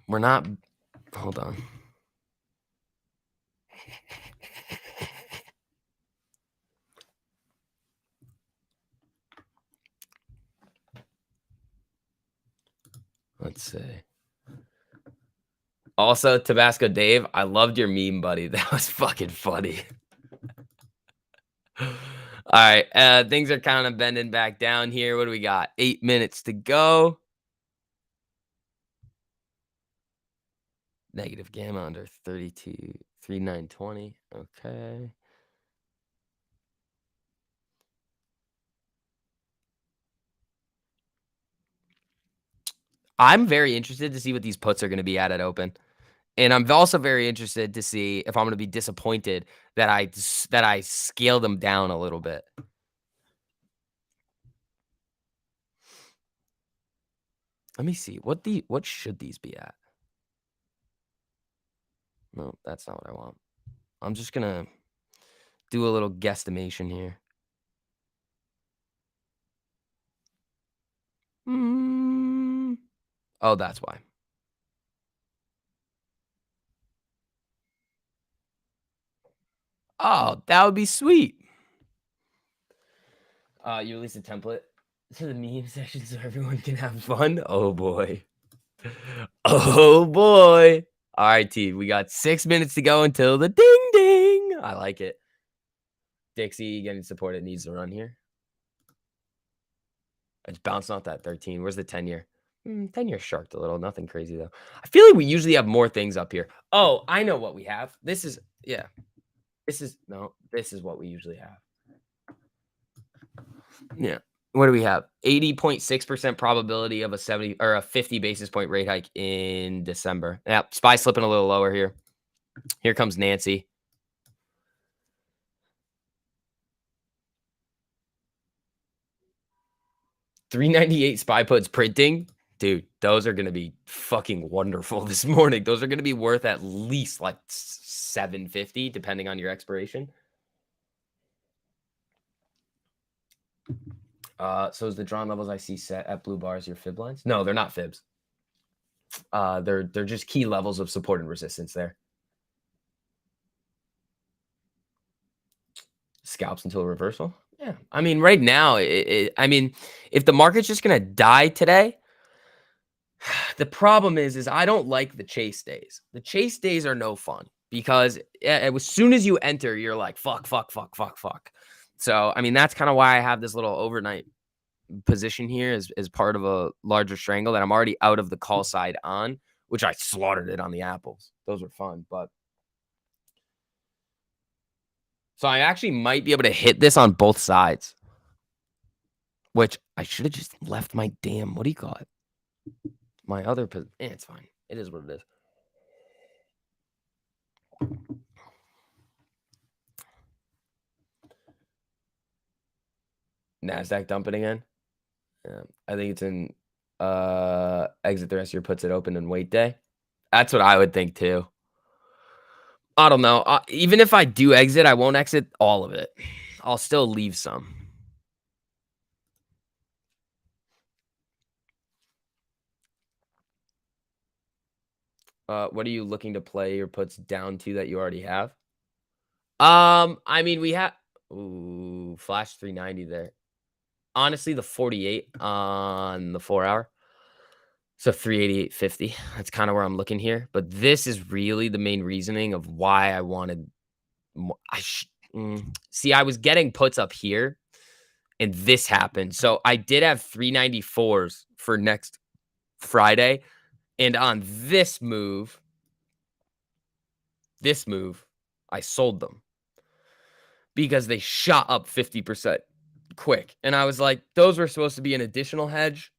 we're not. Hold on. Let's see. Also, Tabasco Dave, I loved your meme, buddy. That was fucking funny. All right, things are kind of bending back down here. What do we got? 8 minutes to go. Negative gamma under 32, 3920. Okay. I'm very interested to see what these puts are going to be at open. And I'm also very interested to see if I'm going to be disappointed that I scale them down a little bit. Let me see. What should these be at? No, that's not what I want. I'm just going to do a little guesstimation here. Oh, that's why. Oh, that would be sweet. You release a template to the meme section so everyone can have fun. Oh boy. Oh boy. All right, team. We got 6 minutes to go until the ding ding. I like it. Dixie getting support. It needs to run here. It's bouncing off that 13. Where's the 10-year? 10-year sharked a little. Nothing crazy, though. I feel like we usually have more things up here. Oh, I know what we have. This is, yeah. This is what we usually have. Yeah. What do we have? 80.6% probability of a 70 or a 50 basis point rate hike in December. Yeah, SPY slipping a little lower here. Here comes Nancy. 398 SPY puts printing. Dude, those are going to be fucking wonderful this morning. Those are going to be worth at least like 750 depending on your expiration. So is the drawn levels I see set at blue bars your fib lines? No, they're not fibs. They're just key levels of support and resistance there. Scalps until a reversal. Yeah, I mean, right now, I mean, if the market's just gonna die today, the problem is I don't like the chase days. The chase days are no fun because as soon as you enter, you're like, fuck. So, I mean, that's kind of why I have this little overnight position here as part of a larger strangle that I'm already out of the call side on, which I slaughtered it on the apples. Those were fun, but so I actually might be able to hit this on both sides, which I should have just left my damn, what do you call it? My other, it's fine. It is what it is. NASDAQ dumping again. Yeah, I think it's in exit the rest of your puts it open and wait day. That's what I would think too. I don't know. Even if I do exit, I won't exit all of it. I'll still leave some. What are you looking to play your puts down to that you already have? I mean, we have flash 390 there. Honestly, the 48 on the 4 hour. So 388.50. That's kind of where I'm looking here. But this is really the main reasoning of why I wanted more. See, I was getting puts up here and this happened. So I did have 394s for next Friday. And on this move, I sold them because they shot up 50% quick. And I was like, those were supposed to be an additional hedge.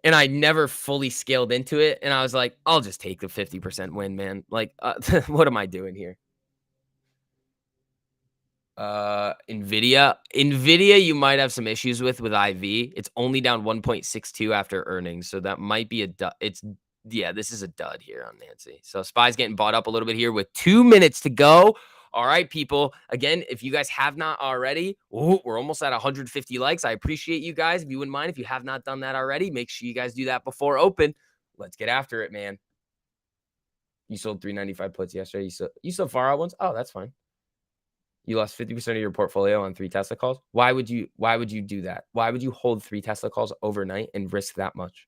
And I never fully scaled into it. And I was like, I'll just take the 50% win, man. Like, what am I doing here? Nvidia, you might have some issues with IV. It's only down 1.62 after earnings. So that might be a dud. This is a dud here on Nancy. So SPY's getting bought up a little bit here with 2 minutes to go. All right, people. Again, if you guys have not already, we're almost at 150 likes. I appreciate you guys. If you wouldn't mind, if you have not done that already, make sure you guys do that before open. Let's get after it, man. You sold 395 puts yesterday. You sold far out ones. Oh, that's fine. You lost 50% of your portfolio on 3 Tesla calls. Why would you do that? Why would you hold 3 Tesla calls overnight and risk that much?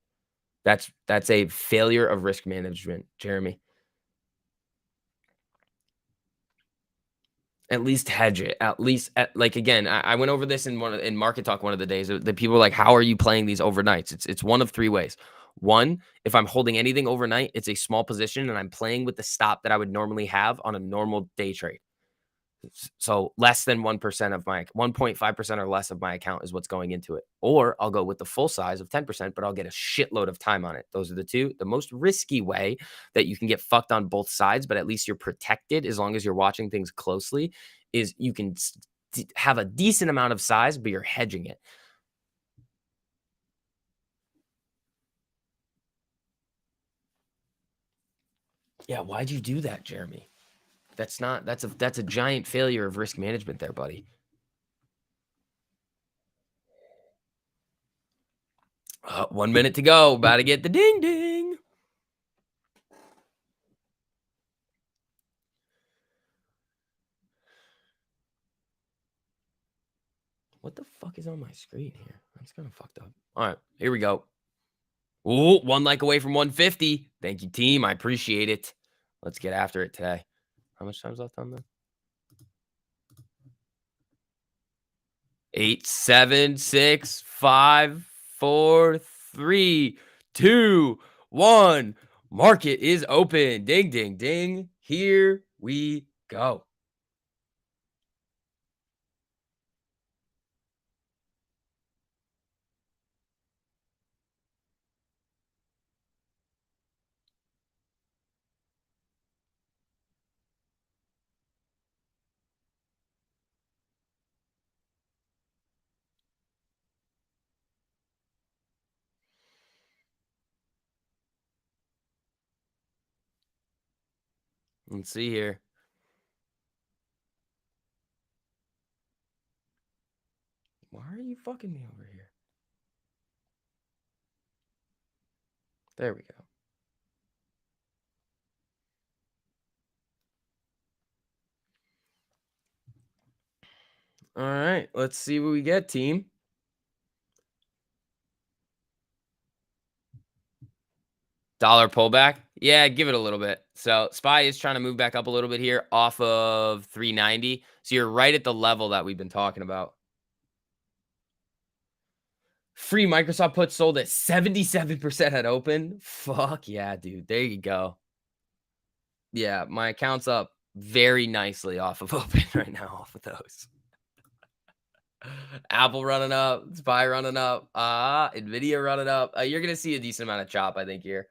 That's a failure of risk management, Jeremy. At least hedge it. At least, again, I went over this in Market Talk one of the days. The people were like, "How are you playing these overnights?" It's one of 3 ways. One, if I'm holding anything overnight, it's a small position and I'm playing with the stop that I would normally have on a normal day trade. So less than 1% of my 1.5% or less of my account is what's going into it. Or I'll go with the full size of 10%, but I'll get a shitload of time on it. Those are the two. The most risky way that you can get fucked on both sides, but at least you're protected as long as you're watching things closely, is you can have a decent amount of size, but you're hedging it. Yeah, why'd you do that, Jeremy? That's a giant failure of risk management there, buddy. 1 minute to go. About to get the ding ding. What the fuck is on my screen here? That's kind of fucked up. All right, here we go. Ooh, 1 like away from 150. Thank you, team. I appreciate it. Let's get after it today. How much time's left on that? 8, 7, 6, 5, 4, 3, 2, 1. Market is open. Ding, ding, ding. Here we go. Let's see here. Why are you fucking me over here? There we go. All right, let's see what we get, team. Dollar pullback. Yeah, give it a little bit. So SPY is trying to move back up a little bit here off of 390. So you're right at the level that we've been talking about. Free Microsoft puts sold at 77% at open. Fuck yeah, dude. There you go. Yeah, my account's up very nicely off of open right now off of those. Apple running up, SPY running up, Nvidia running up. You're going to see a decent amount of chop, I think, here.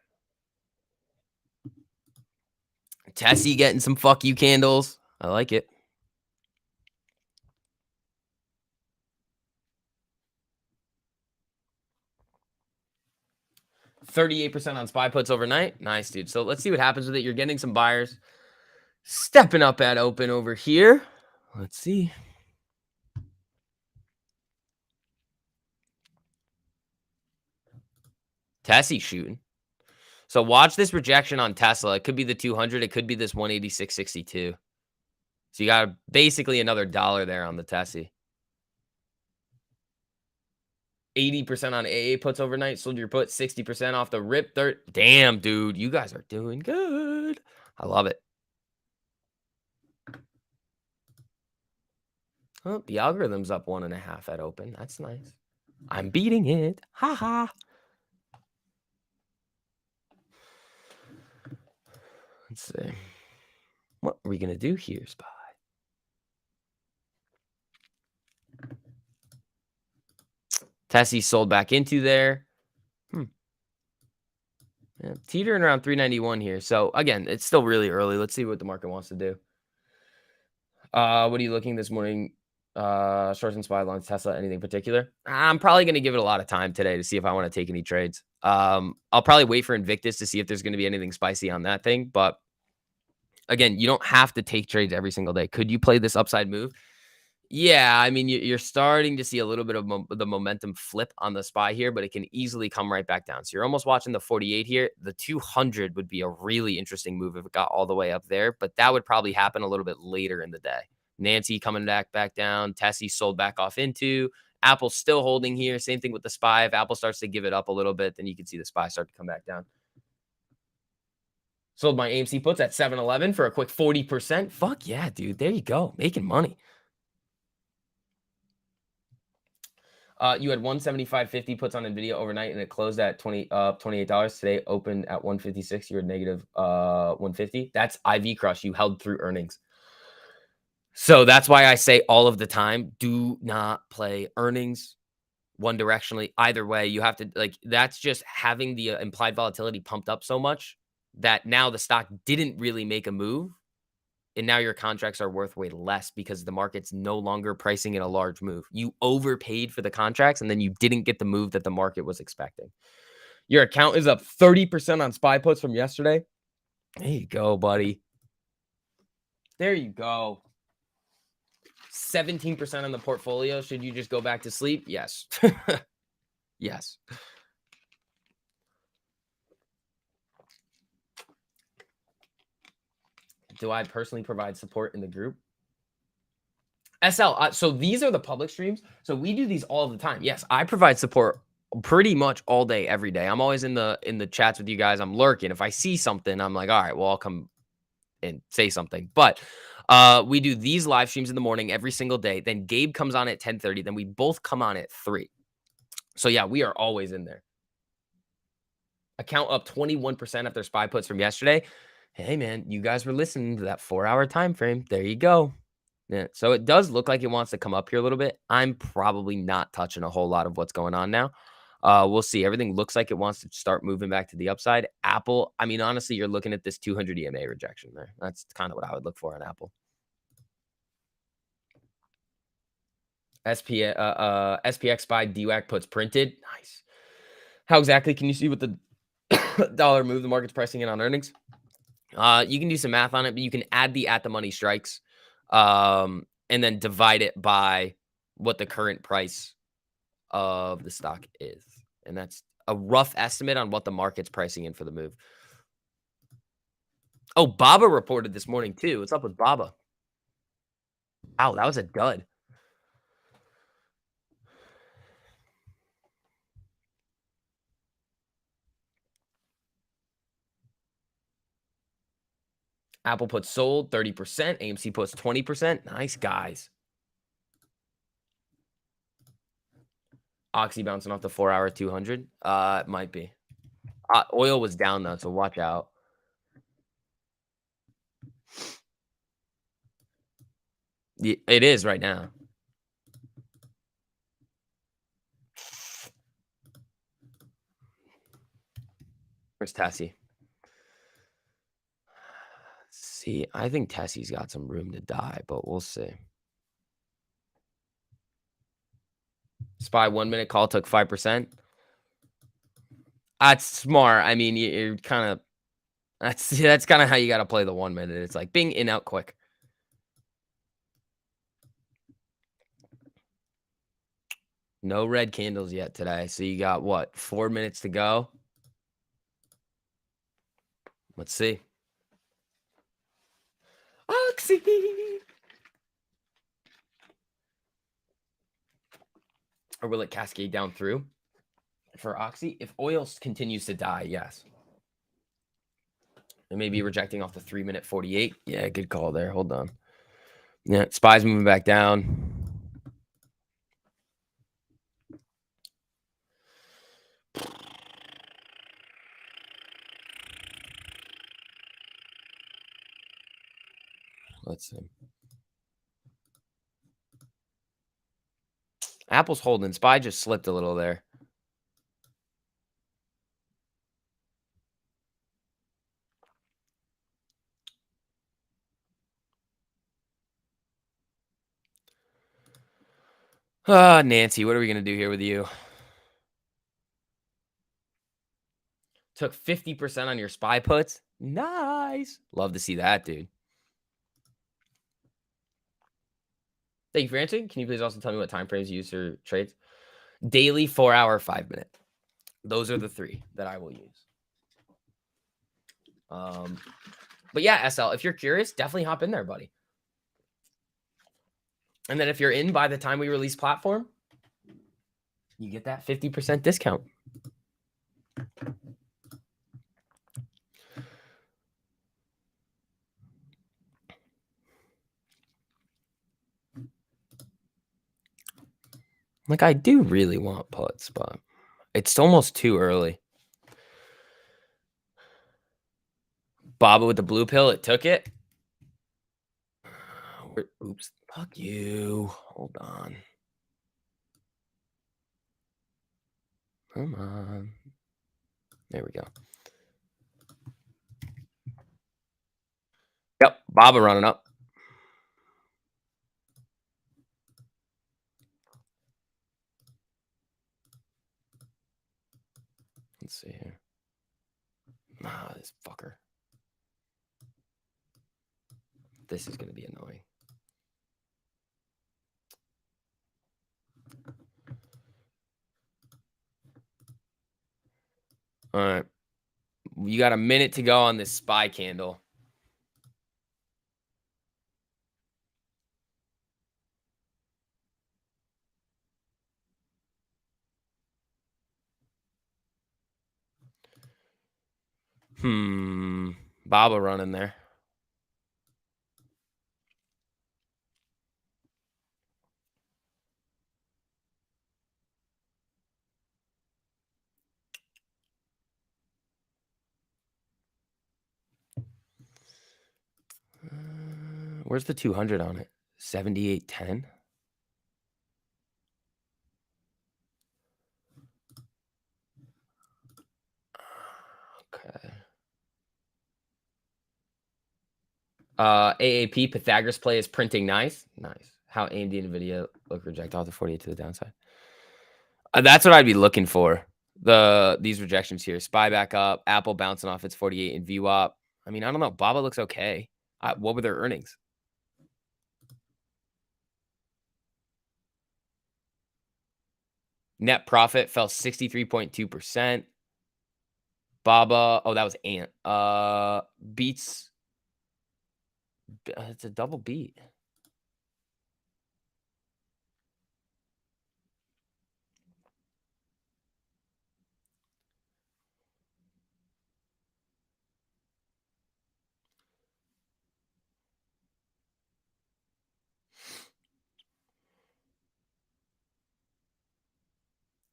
Tessie getting some fuck you candles. I like it. %38 on SPY puts overnight. Nice, dude. So let's see what happens with it. You're getting some buyers stepping up at open over here. Let's see. Tessie shooting. So watch this rejection on Tesla. It could be the 200. It could be this 186.62. So you got basically another dollar there on the Tessie. 80% on AA puts overnight. Sold your put 60% off the rip. Damn, dude. You guys are doing good. I love it. Oh, the algorithm's up 1.5 at open. That's nice. I'm beating it. Ha ha. Let's see. What are we going to do here, SPY? Tessie sold back into there. Yeah, teetering around 391 here. So, again, it's still really early. Let's see what the market wants to do. What are you looking this morning? Shorts and SPY, longs, Tesla, anything particular? I'm probably going to give it a lot of time today to see if I want to take any trades. I'll probably wait for Invictus to see if there's going to be anything spicy on that thing. But, again, you don't have to take trades every single day. Could you play this upside move? Yeah, I mean, you're starting to see a little bit of the momentum flip on the SPY here, but it can easily come right back down. So you're almost watching the 48 here. The 200 would be a really interesting move if it got all the way up there, but that would probably happen a little bit later in the day. Nancy coming back down. Tessie sold back off into. Apple's still holding here. Same thing with the SPY. If Apple starts to give it up a little bit, then you can see the SPY start to come back down. Sold my AMC puts at 7-Eleven for a quick 40%. Fuck yeah, dude. There you go. Making money. You had 175.50 puts on Nvidia overnight, and it closed at $28. Today opened at 156. You're negative 150. That's IV crush. You held through earnings. So that's why I say all of the time, do not play earnings one directionally. Either way, you have to that's just having the implied volatility pumped up so much that now the stock didn't really make a move. And now your contracts are worth way less because the market's no longer pricing in a large move. You overpaid for the contracts and then you didn't get the move that the market was expecting. Your account is up 30% on SPY puts from yesterday. There you go, buddy. There you go. 17% on the portfolio. Should you just go back to sleep? Yes. Yes. Do I personally provide support in the group? SL, so these are the public streams. So we do these all the time. Yes, I provide support pretty much all day, every day. I'm always in the chats with you guys. I'm lurking. If I see something, I'm like, all right, well, I'll come and say something. But we do these live streams in the morning every single day. Then Gabe comes on at 10:30. Then we both come on at 3. So yeah, we are always in there. Account up 21% after SPY puts from yesterday. Hey man, you guys were listening to that 4-hour time frame. There you go. Yeah, so it does look like it wants to come up here a little bit. I'm probably not touching a whole lot of what's going on now. We'll see. Everything looks like it wants to start moving back to the upside. Apple, I mean, honestly, you're looking at this 200 EMA rejection there. That's kind of what I would look for on Apple. SPX SPY DWAC puts printed. Nice. How exactly can you see what the dollar move the market's pricing in on earnings? You can do some math on it, but you can add the at the money strikes, and then divide it by what the current price of the stock is. And that's a rough estimate on what the market's pricing in for the move. Oh, Baba reported this morning too. What's up with Baba? Wow, that was a dud. Apple puts sold 30%. AMC puts 20%. Nice guys. Oxy bouncing off the 4-hour 200. It might be. Oil was down though, so watch out. It is right now. Where's Tessie? See, I think Tessie's got some room to die, but we'll see. SPY 1 minute call took 5%. That's smart. I mean, you're kind of that's kind of how you got to play the 1 minute. It's like bing in out quick. No red candles yet today. So you got what? 4 minutes to go. Let's see. Oxy. Or will it cascade down through for Oxy? If oil continues to die, yes. It may be rejecting off the 3 minute 48. Yeah, good call there. Hold on. Yeah, SPY's moving back down. Let's see. Apple's holding. SPY just slipped a little there. Nancy, what are we going to do here with you? Took 50% on your SPY puts. Nice. Love to see that, dude. Thank you for answering. Can you please also tell me what time frames you use for trades? Daily, 4-hour, 5 minute. Those are the three that I will use. But yeah, SL, if you're curious, definitely hop in there, buddy. And then if you're in by the time we release platform, you get that 50% discount. Like, I do really want puts, but it's almost too early. Baba with the blue pill, it took it. Oops. Fuck you. Hold on. Come on. There we go. Yep. Baba running up. Let's see here. This fucker. This is going to be annoying. All right. You got a minute to go on this SPY candle. Baba running there. Where's the 200 on it? 78.10. Okay. AAP Pythagoras play is printing nice. Nice. How AMD and NVIDIA look reject off the 48 to the downside. That's what I'd be looking for. These rejections here. SPY back up. Apple bouncing off its 48 in VWAP. I mean, I don't know. Baba looks okay. What were their earnings? Net profit fell 63.2%. Baba, oh, that was Ant. Beats. It's a double beat.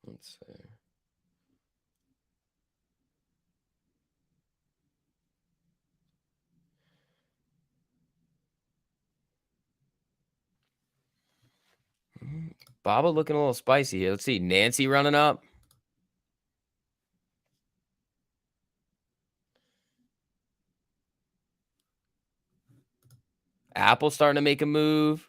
Let's see. Baba looking a little spicy here. Let's see. Nancy running up. Apple starting to make a move.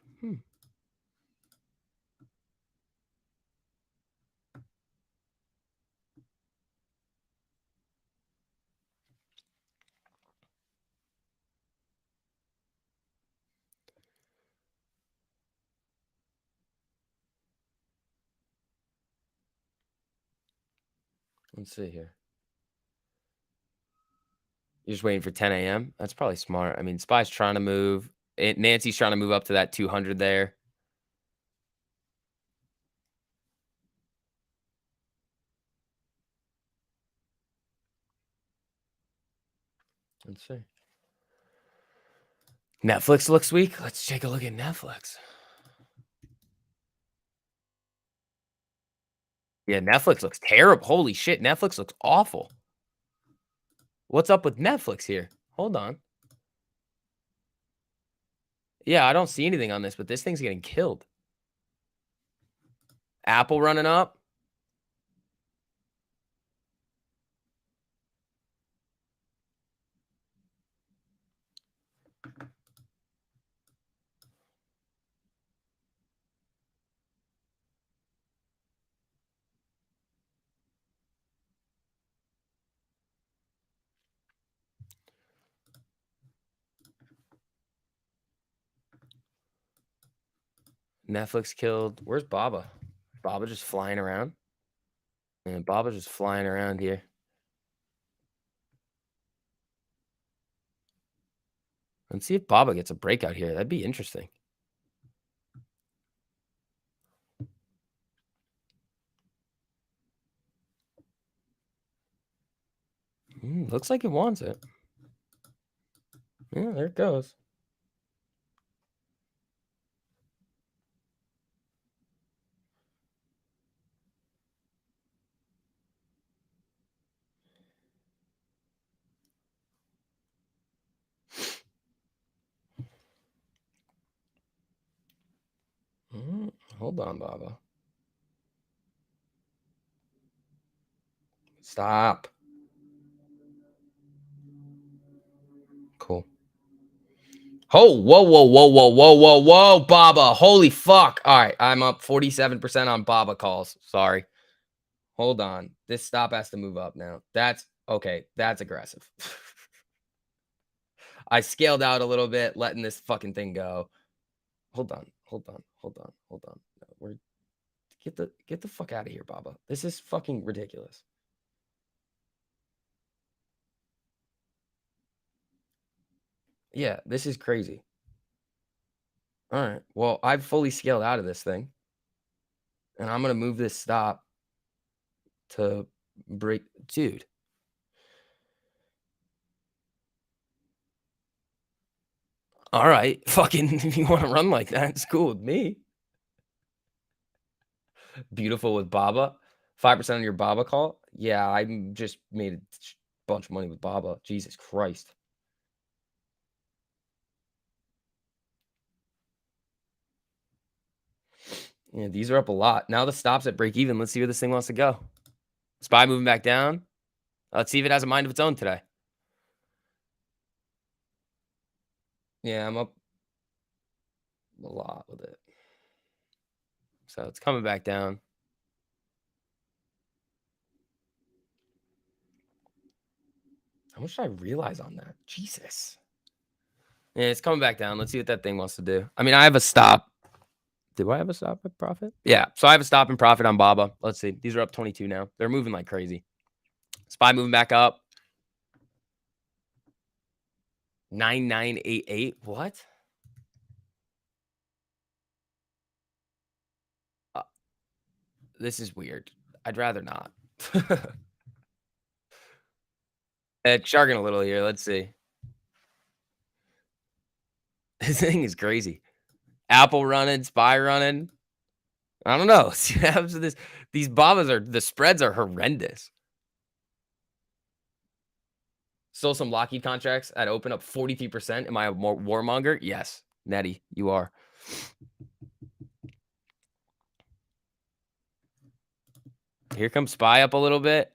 Let's see here. You're just waiting for 10 a.m.? That's probably smart. I mean, SPY's trying to move. Nancy's trying to move up to that 200 there. Let's see. Netflix looks weak. Let's take a look at Netflix. Yeah, Netflix looks terrible. Holy shit, Netflix looks awful. What's up with Netflix here? Hold on. Yeah, I don't see anything on this, but this thing's getting killed. Apple running up. Netflix killed. Where's Baba? Baba just flying around? And Baba just flying around here. Let's see if Baba gets a breakout here. That'd be interesting. Looks like it wants it. Yeah, there it goes. Hold on, Baba. Stop. Cool. Oh, whoa, whoa, whoa, whoa, whoa, whoa, whoa, Baba. Holy fuck. All right, I'm up 47% on Baba calls. Sorry. Hold on. This stop has to move up now. That's okay. That's aggressive. I scaled out a little bit, letting this fucking thing go. Hold on. Hold on. Hold on. Hold on. No, we're get the fuck out of here, Baba. This is fucking ridiculous. Yeah, this is crazy. All right. Well, I've fully scaled out of this thing. And I'm going to move this stop to break. Dude. All right. Fucking, if you want to run like that, it's cool with me. Beautiful with Baba. 5% on your Baba call. Yeah, I just made a bunch of money with Baba. Jesus Christ. Yeah, these are up a lot. Now the stops at break even. Let's see where this thing wants to go. SPY moving back down. Let's see if it has a mind of its own today. Yeah, I'm up a lot with it. So it's coming back down. How much did I realize on that? Jesus. Yeah, it's coming back down. Let's see what that thing wants to do. I mean, I have a stop. Do I have a stop at profit? Yeah. So I have a stop and profit on BABA. Let's see. These are up 22 now. They're moving like crazy. SPY moving back up. 9988. What? This is weird. I'd rather not. It's sharking a little here. Let's see. This thing is crazy. Apple running, SPY running. I don't know. See what happens to this. These BABAs are, the spreads are horrendous. Still some Lockheed contracts at open up 43%. Am I a more warmonger? Yes. Nettie, you are. Here comes SPY up a little bit.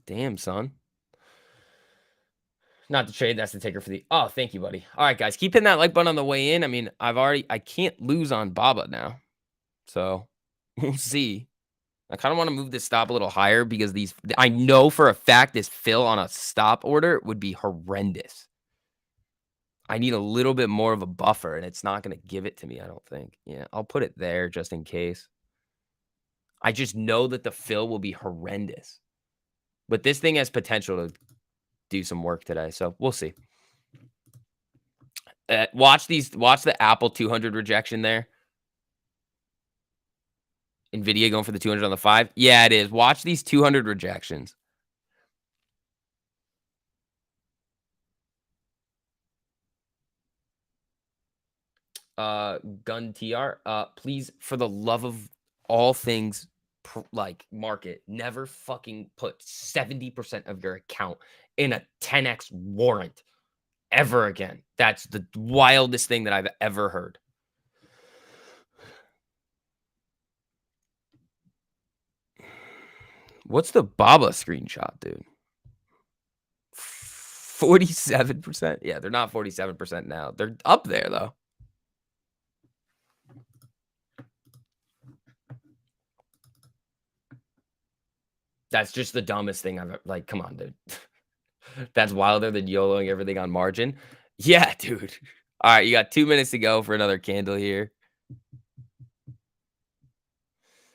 Damn, son. Not the trade. That's the taker for the. Oh, thank you, buddy. All right, guys. Keep hitting that like button on the way in. I mean, I can't lose on BABA now. So we'll see. I kind of want to move this stop a little higher because I know for a fact this fill on a stop order would be horrendous. I need a little bit more of a buffer, and it's not going to give it to me, I don't think. Yeah, I'll put it there just in case. I just know that the fill will be horrendous. But this thing has potential to do some work today, so we'll see. Watch the Apple 200 rejection there. NVIDIA going for the 200 on the 5. Yeah, it is. Watch these 200 rejections. Gun TR, please, for the love of all things, like market, never fucking put 70% of your account in a 10x warrant ever again. That's the wildest thing that I've ever heard. What's the BABA screenshot, dude? 47%? Yeah, they're not 47% now. They're up there, though. That's just the dumbest thing I've ever, like, come on, dude. That's wilder than YOLOing everything on margin. Yeah, dude. All right, you got 2 minutes to go for another candle here.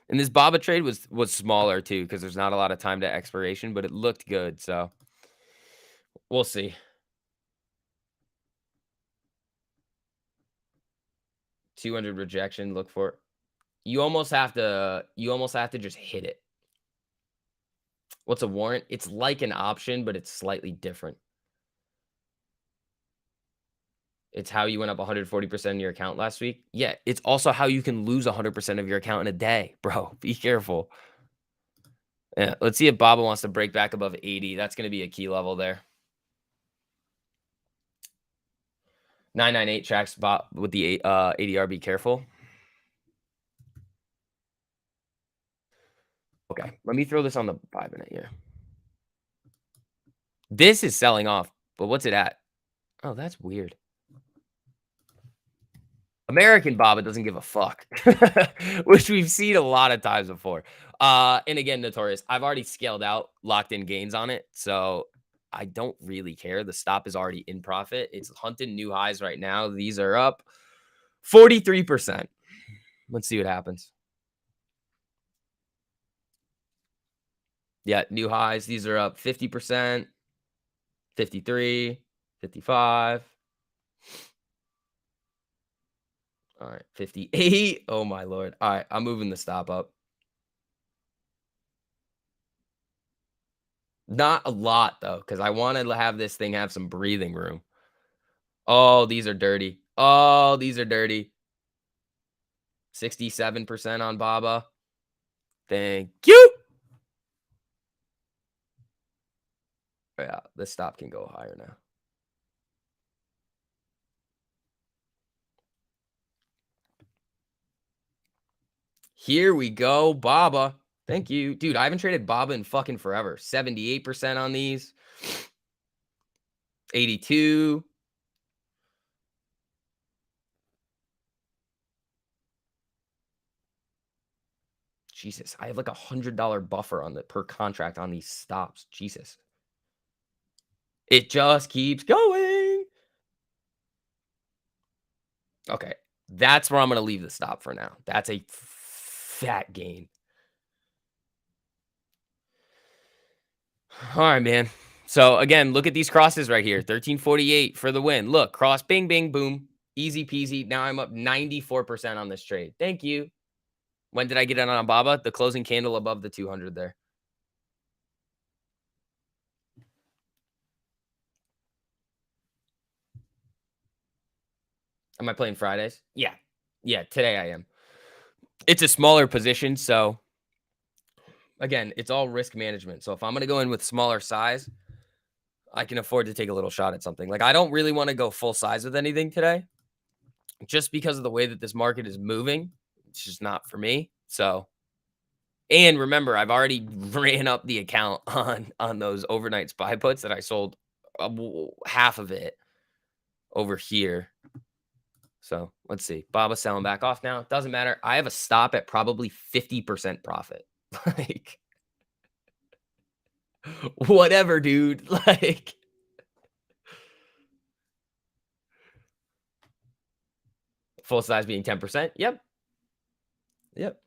And this BABA trade was smaller too because there's not a lot of time to expiration, but it looked good, so we'll see. 200 rejection, look for it. You almost have to just hit it. What's a warrant? It's like an option, but it's slightly different. It's how you went up 140% in your account last week. Yeah, it's also how you can lose 100% of your account in a day, bro. Be careful. Yeah, let's see if BABA wants to break back above 80. That's going to be a key level there. 998 tracks with the ADR. Be careful. Okay, let me throw this on the 5-minute here. This is selling off, but what's it at? Oh, that's weird. American BABA doesn't give a fuck, which we've seen a lot of times before. And again, notorious. I've already scaled out locked in gains on it, so I don't really care. The stop is already in profit. It's hunting new highs right now. These are up 43%. Let's see what happens. Yeah, new highs. These are up 50%, 53, 55. All right, 58. Oh, my Lord. All right, I'm moving the stop up. Not a lot, though, because I wanted to have this thing have some breathing room. Oh, these are dirty. Oh, these are dirty. 67% on BABA. Thank you. Yeah, this stop can go higher now. Here we go, BABA. Thank you. Dude, I haven't traded BABA in fucking forever. 78% on these. 82. Jesus, I have like $100 buffer on the per contract on these stops. Jesus. It just keeps going. Okay. That's where I'm going to leave the stop for now. That's a fat gain. All right, man. So again, look at these crosses right here. 1348 for the win. Look, cross, bing, bing, boom. Easy peasy. Now I'm up 94% on this trade. Thank you. When did I get it on Baba? The closing candle above the 200 there. Am I playing Fridays? Yeah. Yeah, today I am. It's a smaller position, so again, it's all risk management. So if I'm going to go in with smaller size, I can afford to take a little shot at something. Like I don't really want to go full size with anything today just because of the way that this market is moving. It's just not for me. So, and remember, I've already ran up the account on those overnight SPY puts that I sold half of it over here. So let's see. Baba's selling back off now. Doesn't matter. I have a stop at probably 50% profit. Like, whatever, dude. Like, full size being 10%. Yep. Yep.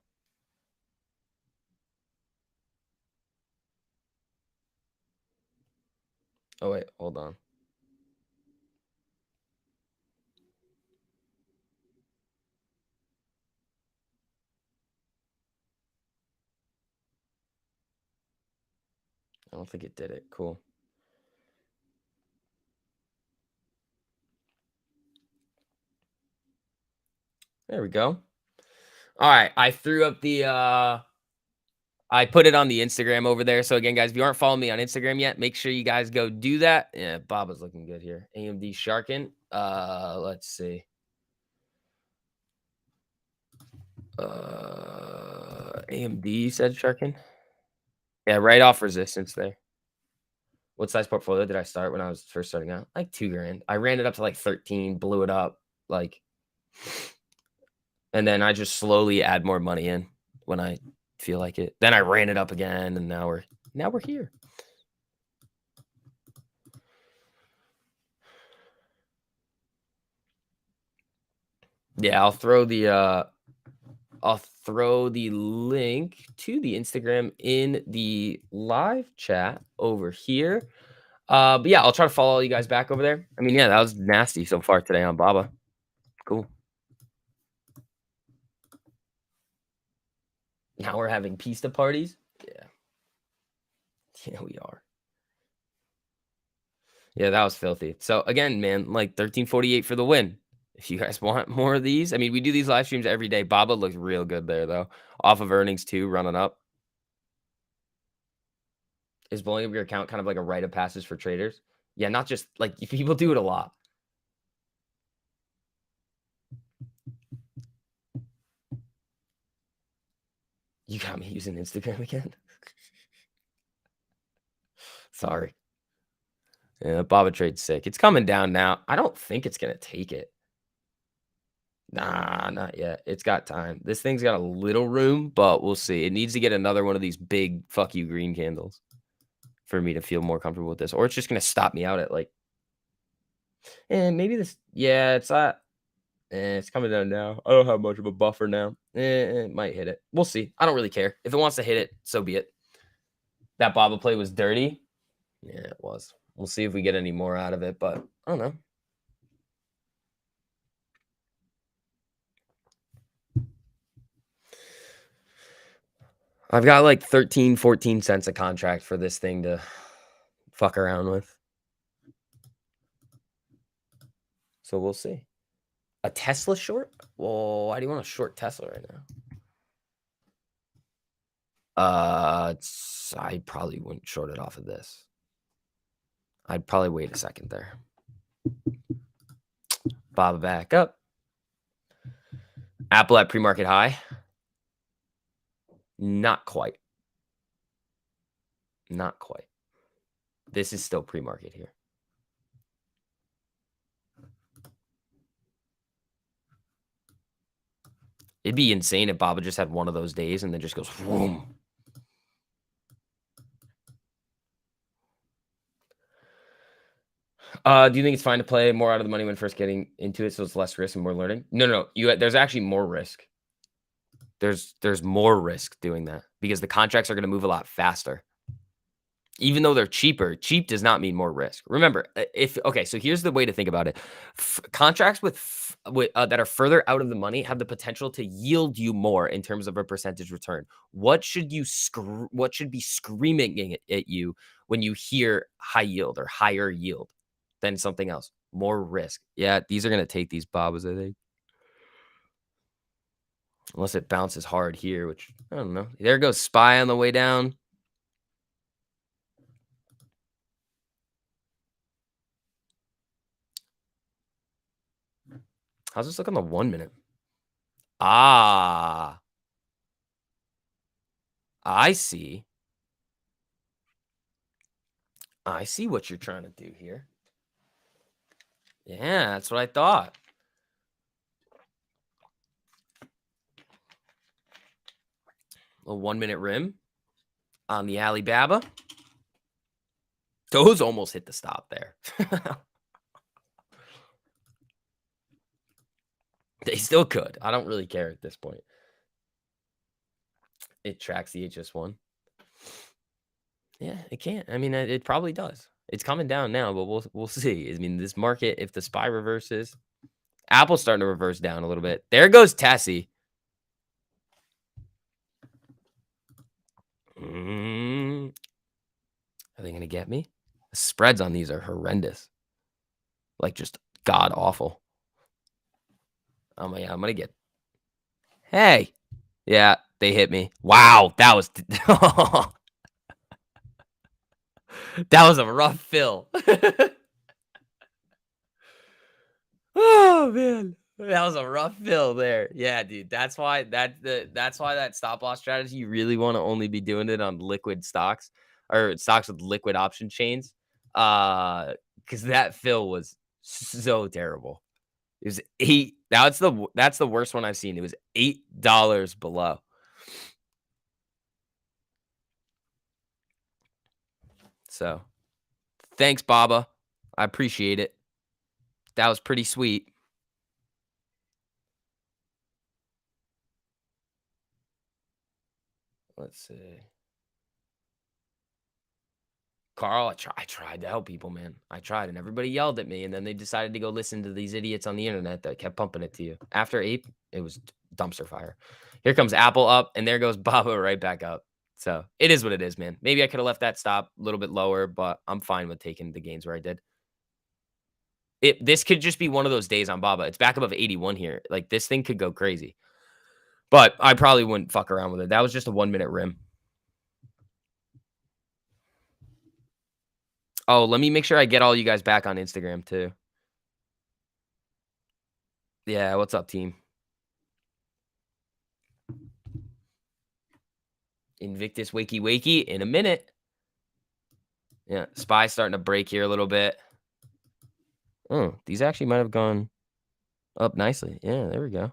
Oh, wait. Hold on. I don't think it did it. Cool. There we go. All right. I threw up the I put it on the Instagram over there. So again, guys, if you aren't following me on Instagram yet, make sure you guys go do that. Yeah, Baba's looking good here. AMD Sharkin. Let's see. AMD said Sharkin. Yeah, right off resistance there. What size portfolio did I start when I was first starting out? Like $2,000. I ran it up to like 13, blew it up, like, and then I just slowly add more money in when I feel like it. Then I ran it up again, and now we're here. Yeah, I'll throw the link to the Instagram in the live chat over here. But yeah, I'll try to follow you guys back over there. I mean, yeah, that was nasty so far today on Baba. Cool. Now we're having pista parties. Yeah. Yeah, we are. Yeah, that was filthy. So again, man, like 1348 for the win. If you guys want more of these, I mean, we do these live streams every day. Baba looks real good there, though. Off of earnings, too, running up. Is blowing up your account kind of like a rite of passage for traders? Yeah, not just like people do it a lot. You got me using Instagram again. Sorry. Yeah, Baba trade's sick. It's coming down now. I don't think it's going to take it. Nah, not yet. It's got time. This thing's got a little room, but we'll see. It needs to get another one of these big fuck you green candles for me to feel more comfortable with this. Or it's just going to stop me out at like, and maybe this, yeah, it's not. It's coming down now. I don't have much of a buffer now. It might hit it. We'll see. I don't really care. If it wants to hit it, so be it. That Baba play was dirty. Yeah, it was. We'll see if we get any more out of it, but I don't know. I've got like 13, 14 cents a contract for this thing to fuck around with. So we'll see. A Tesla short? Well, why do you want to short Tesla right now? I probably wouldn't short it off of this. I'd probably wait a second there. Baba back up. Apple at pre-market high. Not quite. Not quite. This is still pre-market here. It'd be insane if Baba just had one of those days and then just goes, vroom. Do you think it's fine to play more out of the money when first getting into it so it's less risk and more learning? No, no, there's actually more risk. There's more risk doing that because the contracts are going to move a lot faster. Even though they're cheaper, cheap does not mean more risk. Remember, so here's the way to think about it. Contracts that are further out of the money have the potential to yield you more in terms of a percentage return. What should be screaming at you when you hear high yield or higher yield than something else? More risk. Yeah, these are going to take these Babas, I think. Unless it bounces hard here, which I don't know. There goes SPY on the way down. How's this look on the 1 minute? Ah, I see. I see what you're trying to do here. Yeah, that's what I thought. A 1 minute rim on the Alibaba. Those almost hit the stop there. They still could. I don't really care at this point. It tracks the HS1. Yeah, it can't. I mean, it probably does. It's coming down now, but we'll see. I mean, this market, if the SPY reverses, Apple's starting to reverse down a little bit. There goes Tessie. Are they going to get me? The spreads on these are horrendous. Like, just god awful. Oh my god, I'm going to get... Hey. Yeah, they hit me. Wow, that was... that was a rough fill. Oh, man. That was a rough fill there. Yeah, dude. That's why that stop loss strategy, you really want to only be doing it on liquid stocks or stocks with liquid option chains. Because that fill was so terrible. It was that's the worst one I've seen. It was $8 below. So thanks, Baba. I appreciate it. That was pretty sweet. Let's see. Carl, I tried to help people, man. I tried, and everybody yelled at me, and then they decided to go listen to these idiots on the internet that kept pumping it to you. After Ape, it was dumpster fire. Here comes Apple up, and there goes Baba right back up. So it is what it is, man. Maybe I could have left that stop a little bit lower, but I'm fine with taking the gains where I did. This could just be one of those days on Baba. It's back above 81 here. Like, this thing could go crazy. But I probably wouldn't fuck around with it. That was just a 1 minute rim. Oh, let me make sure I get all you guys back on Instagram too. Yeah, what's up, team? Invictus wakey in a minute. Yeah, SPY starting to break here a little bit. Oh, these actually might have gone up nicely. Yeah, there we go.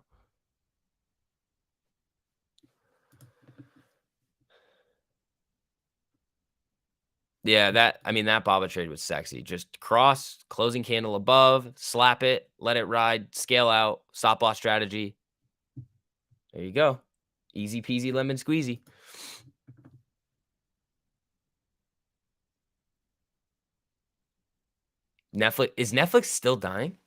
Yeah, that Baba trade was sexy. Just cross, closing candle above, slap it, let it ride, scale out, stop loss strategy. There you go. Easy peasy lemon squeezy. Is Netflix still dying?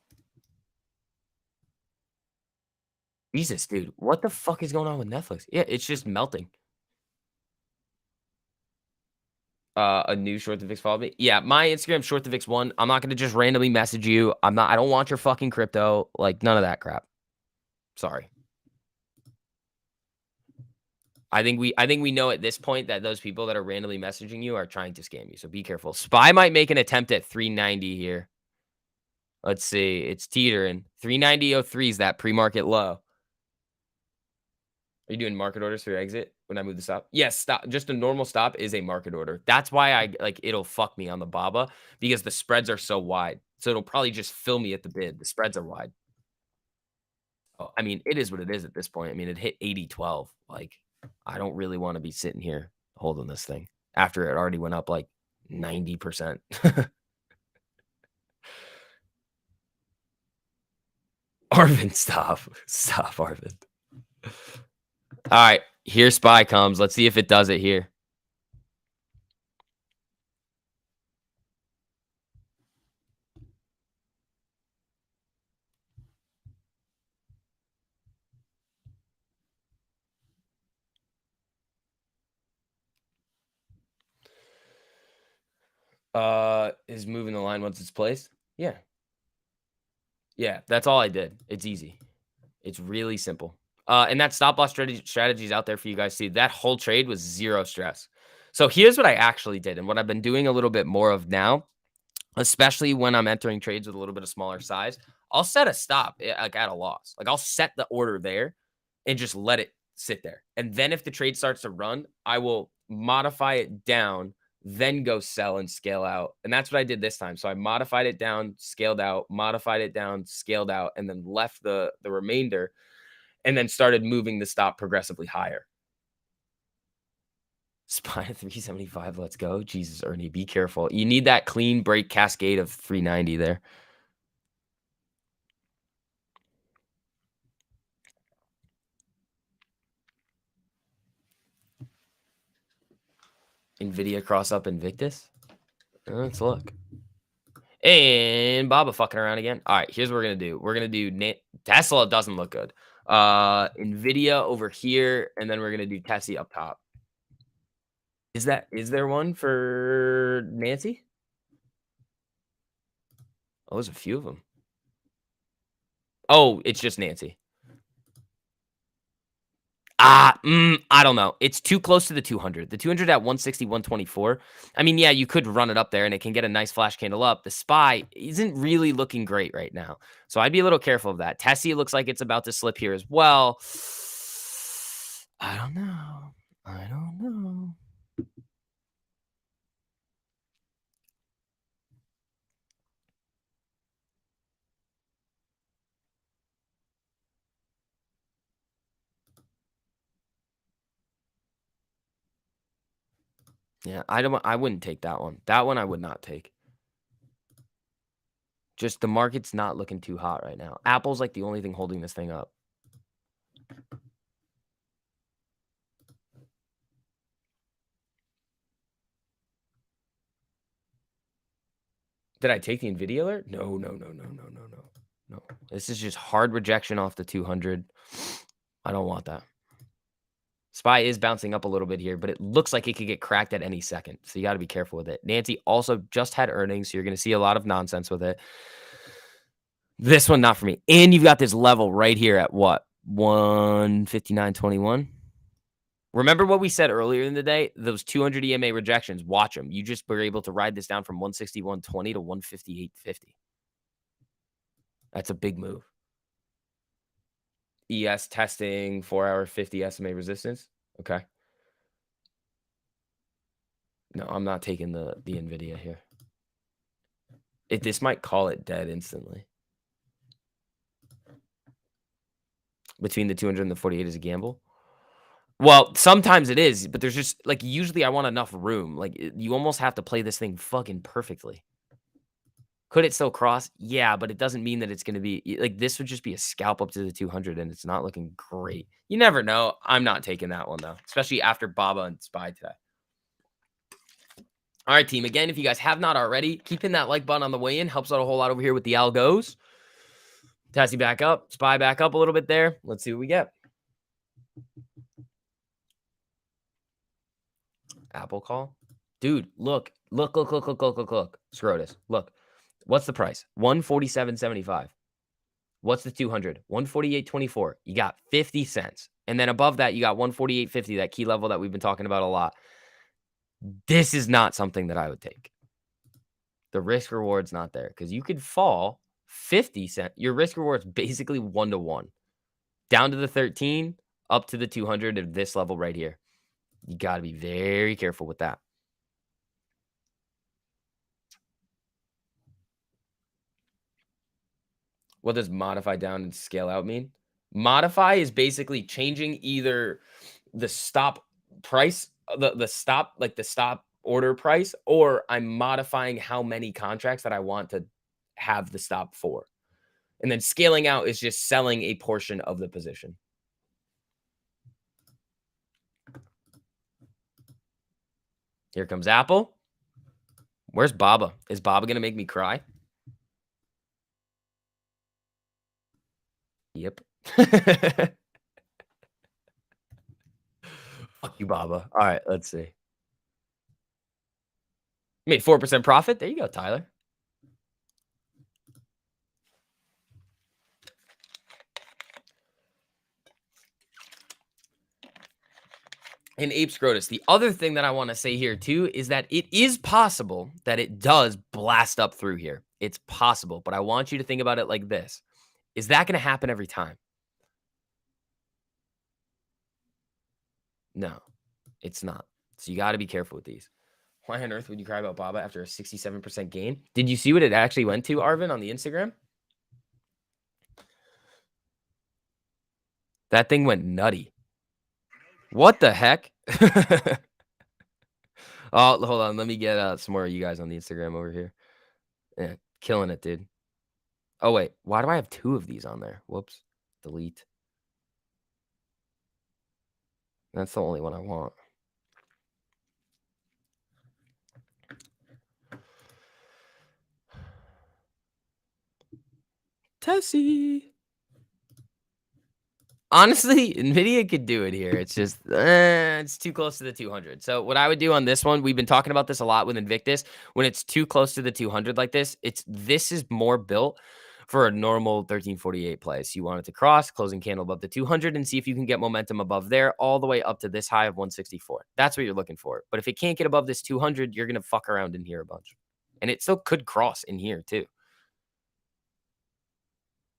Jesus, dude. What the fuck is going on with Netflix? Yeah, it's just melting. A new Short the Vix follow me. Yeah, my Instagram Short the Vix 1. I'm not gonna just randomly message you. I don't want your fucking crypto. Like, none of that crap. Sorry. I think we know at this point that those people that are randomly messaging you are trying to scam you. So be careful. SPY might make an attempt at 390 here. Let's see. It's teetering. 390.03 is that pre-market low. Are you doing market orders for your exit when I move the stop? Yes, stop. Just a normal stop is a market order. That's why it'll fuck me on the Baba because the spreads are so wide. So it'll probably just fill me at the bid. The spreads are wide. I mean, it is what it is at this point. I mean, it hit 80-12. Like, I don't really want to be sitting here holding this thing after it already went up like 90%. Arvin, stop. Stop, Arvin. All right, here SPY comes. Let's see if it does it here. Is moving the line once it's placed? Yeah. Yeah, that's all I did. It's easy. It's really simple. And that stop loss strategy is out there for you guys too. That whole trade was zero stress. So here's what I actually did and what I've been doing a little bit more of now, especially when I'm entering trades with a little bit of smaller size. I'll set a stop like at a loss. Like I'll set the order there and just let it sit there. And then if the trade starts to run, I will modify it down, then go sell and scale out. And that's what I did this time. So I modified it down, scaled out, modified it down, scaled out, and then left the remainder and then started moving the stop progressively higher. SPY at 375. Let's go. Jesus, Ernie, be careful. You need that clean break cascade of 390 there. NVIDIA cross up Invictus. Let's look. And Baba fucking around again. All right, here's what we're gonna do. We're gonna do Tesla. Doesn't look good. NVIDIA over here, and then we're gonna do Tessie up top. Is there one for Nancy? Oh, there's a few of them. Oh, it's just Nancy. I don't know. It's too close to the 200. The 200 at 160, 124. I mean, yeah, you could run it up there and it can get a nice flash candle up. The SPY isn't really looking great right now. So I'd be a little careful of that. Tessie looks like it's about to slip here as well. I don't know. I don't know. Yeah, I wouldn't take that one. That one I would not take. Just the market's not looking too hot right now. Apple's like the only thing holding this thing up. Did I take the NVIDIA alert? No. No. This is just hard rejection off the 200. I don't want that. SPY is bouncing up a little bit here, but it looks like it could get cracked at any second. So you got to be careful with it. Nancy also just had earnings, so you're going to see a lot of nonsense with it. This one, not for me. And you've got this level right here at what? 159.21. Remember what we said earlier in the day? Those 200 EMA rejections, watch them. You just were able to ride this down from 161.20 to 158.50. That's a big move. ES testing 4-hour 50 SMA resistance. Okay. No, I'm not taking the NVIDIA here. This might call it dead instantly. Between the 200 and the 48 is a gamble. Well, sometimes it is, but there's just like usually I want enough room. Like you almost have to play this thing fucking perfectly. Could it still cross? Yeah, but it doesn't mean that it's going to be like this would just be a scalp up to the 200 and it's not looking great. You never know. I'm not taking that one though, especially after Baba and SPY today. All right, team. Again, if you guys have not already, keep hitting that like button on the way in. Helps out a whole lot over here with the algos. Tassie back up. SPY back up a little bit there. Let's see what we get. Apple call. Dude, look. Scrotus. Look. What's the price? 147.75. What's the 200? 148.24. You got 50 cents. And then above that, you got 148.50, that key level that we've been talking about a lot. This is not something that I would take. The risk reward's not there because you could fall 50 cents. Your risk reward's basically 1-to-1. Down to the 13, up to the 200 at this level right here. You got to be very careful with that. What does modify down and scale out mean? Modify is basically changing either the stop price, the stop, like the stop order price, or I'm modifying how many contracts that I want to have the stop for. And then scaling out is just selling a portion of the position. Here comes Apple. Where's Baba? Is Baba going to make me cry? Yep. Fuck you, Baba. All right, let's see. Made 4% profit. There you go, Tyler. And Ape Scrotus. The other thing that I want to say here too is that it is possible that it does blast up through here. It's possible, but I want you to think about it like this. Is that going to happen every time? No, it's not. So you got to be careful with these. Why on earth would you cry about Baba after a 67% gain? Did you see what it actually went to, Arvin, on the Instagram? That thing went nutty. What the heck? Oh, hold on. Let me get some more of you guys on the Instagram over here. Yeah, killing it, dude. Oh, wait. Why do I have 2 of these on there? Whoops. Delete. That's the only one I want. Tessie. Honestly, Nvidia could do it here. It's just, it's too close to the 200. So what I would do on this one, we've been talking about this a lot with Invictus. When it's too close to the 200 like this, this is more built for a normal 1348 play. So you want it to cross, closing candle above the 200 and see if you can get momentum above there all the way up to this high of 164. That's what you're looking for. But if it can't get above this 200, you're going to fuck around in here a bunch. And it still could cross in here too.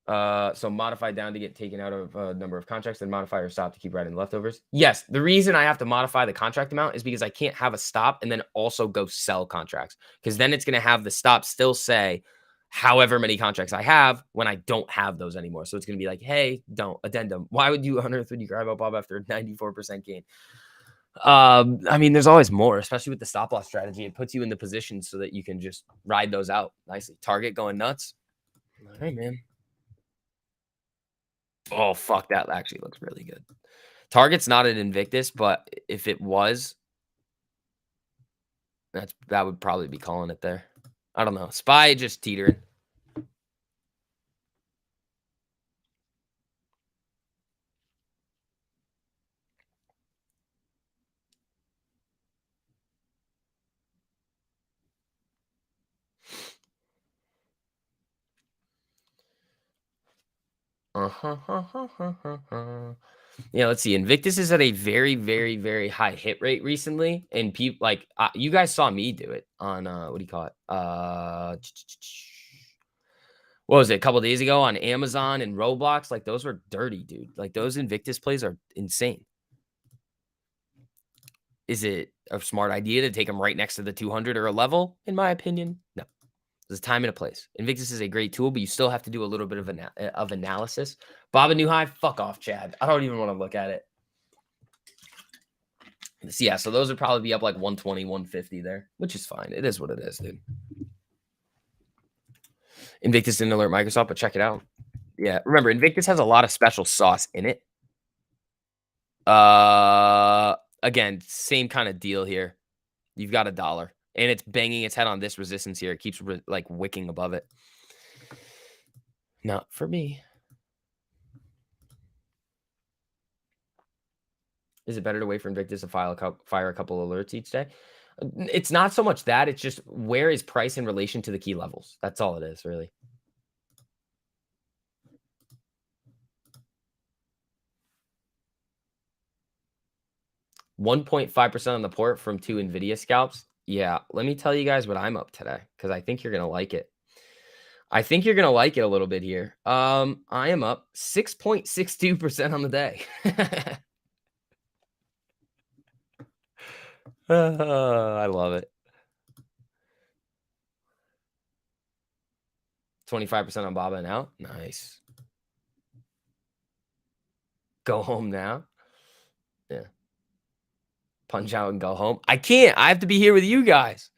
So modify down to get taken out of a number of contracts, then modify or stop to keep writing leftovers. Yes, the reason I have to modify the contract amount is because I can't have a stop and then also go sell contracts, because then it's going to have the stop still say however many contracts I have when I don't have those anymore. So it's going to be like, hey, don't addendum. Why would you on earth would you cry about Bob after a 94% gain? I mean, there's always more, especially with the stop loss strategy. It puts you in the position so that you can just ride those out nicely. Target going nuts. All right, man. Oh, fuck, that actually looks really good. Target's not an Invictus, but if it was, that would probably be calling it there. I don't know. SPY just teetering. Yeah, let's see. Invictus is at a very, very, very high hit rate recently, and people like you guys saw me do it on what do you call it? What was it? A couple days ago on Amazon and Roblox. Like those were dirty, dude. Like those Invictus plays are insane. Is it a smart idea to take them right next to the 200 or a level? In my opinion, no. There's a time and a place. Invictus is a great tool, but you still have to do a little bit of analysis. Bob a new high? Fuck off, Chad. I don't even want to look at it. So yeah, so those would probably be up like 120, 150 there, which is fine. It is what it is, dude. Invictus didn't alert Microsoft, but check it out. Yeah, remember, Invictus has a lot of special sauce in it. Again, same kind of deal here. You've got $1, and it's banging its head on this resistance here. It keeps like wicking above it. Not for me. Is it better to wait for Invictus to fire a couple alerts each day? It's not so much that. It's just where is price in relation to the key levels. That's all it is, really. $1.5% on the port from 2 NVIDIA scalps. Yeah, let me tell you guys what I'm up today, because I think you're going to like it. I think you're going to like it a little bit here. I am up 6.62% on the day. I love it. 25% on Baba and out. Nice. Go home now. Yeah. Punch out and go home. I can't. I have to be here with you guys.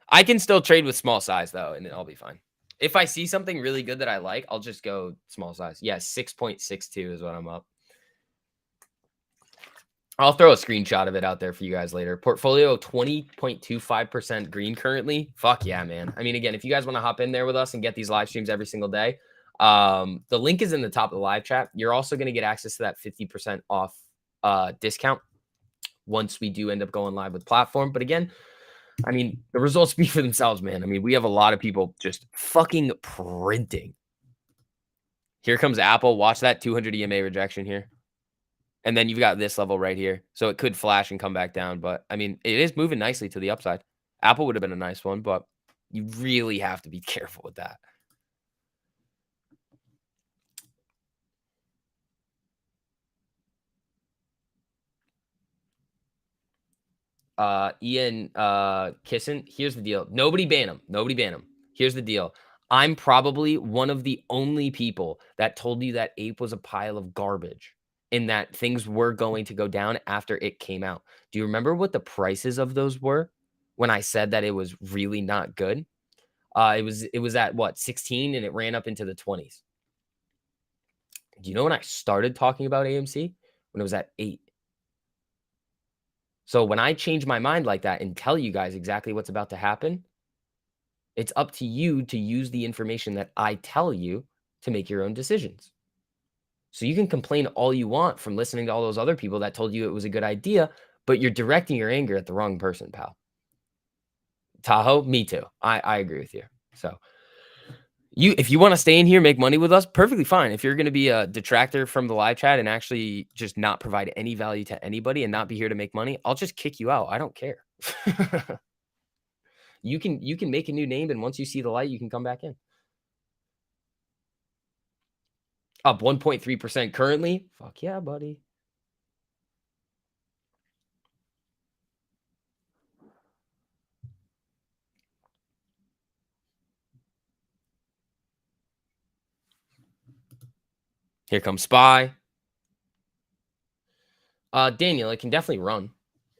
I can still trade with small size though, and I'll be fine. If I see something really good that I like, I'll just go small size. Yeah, 6.62 is what I'm up. I'll throw a screenshot of it out there for you guys later. Portfolio 20.25% green currently. Fuck yeah, man. I mean, again, if you guys want to hop in there with us and get these live streams every single day, the link is in the top of the live chat. You're also going to get access to that 50% off discount once we do end up going live with platform. But again, I mean, the results speak for themselves, man. I mean, we have a lot of people just fucking printing. Here comes Apple. Watch that 200 EMA rejection here. And then you've got this level right here. So it could flash and come back down. But, I mean, it is moving nicely to the upside. Apple would have been a nice one, but you really have to be careful with that. Ian Kissen, here's the deal. Nobody ban him. Nobody ban him. Here's the deal. I'm probably one of the only people that told you that Ape was a pile of garbage and that things were going to go down after it came out. Do you remember what the prices of those were when I said that it was really not good? It was at what, 16, and it ran up into the 20s. Do you know when I started talking about AMC? When it was at 8. So when I change my mind like that and tell you guys exactly what's about to happen, it's up to you to use the information that I tell you to make your own decisions. So you can complain all you want from listening to all those other people that told you it was a good idea, but you're directing your anger at the wrong person, pal. Tahoe, me too. I agree with you. So if you want to stay in here, make money with us, perfectly fine. If you're going to be a detractor from the live chat and actually just not provide any value to anybody and not be here to make money, I'll just kick you out. I don't care. You can make a new name, and once you see the light, you can come back in. Up 1.3% currently. Fuck yeah, buddy. Here comes SPY. Daniel, it can definitely run.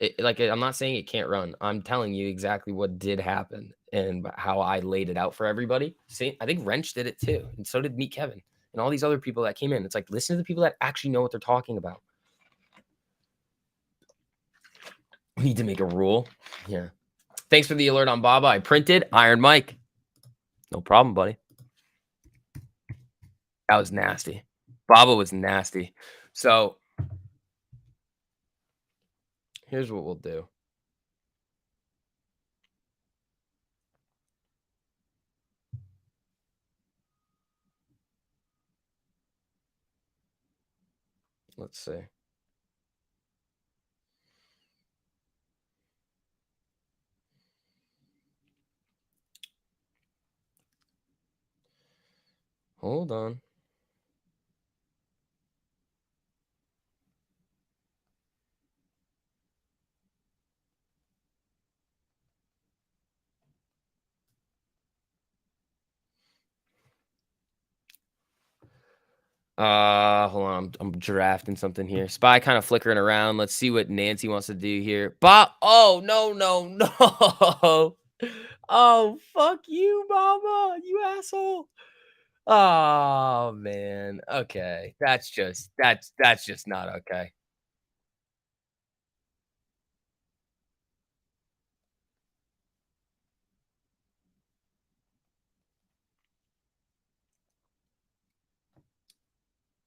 I'm not saying it can't run. I'm telling you exactly what did happen and how I laid it out for everybody. See, I think Wrench did it too, and so did Meet Kevin and all these other people that came in. It's like, listen to the people that actually know what they're talking about. We need to make a rule. Yeah. Thanks for the alert on Baba. I printed Iron Mike. No problem, buddy. That was nasty. Baba was nasty. So here's what we'll do. Let's see. Hold on. Hold on. I'm drafting something here. SPY kind of flickering around. Let's see what Nancy wants to do here. Oh, no, no, no. Oh, fuck you, mama. You asshole. Oh, man. Okay. That's just not okay.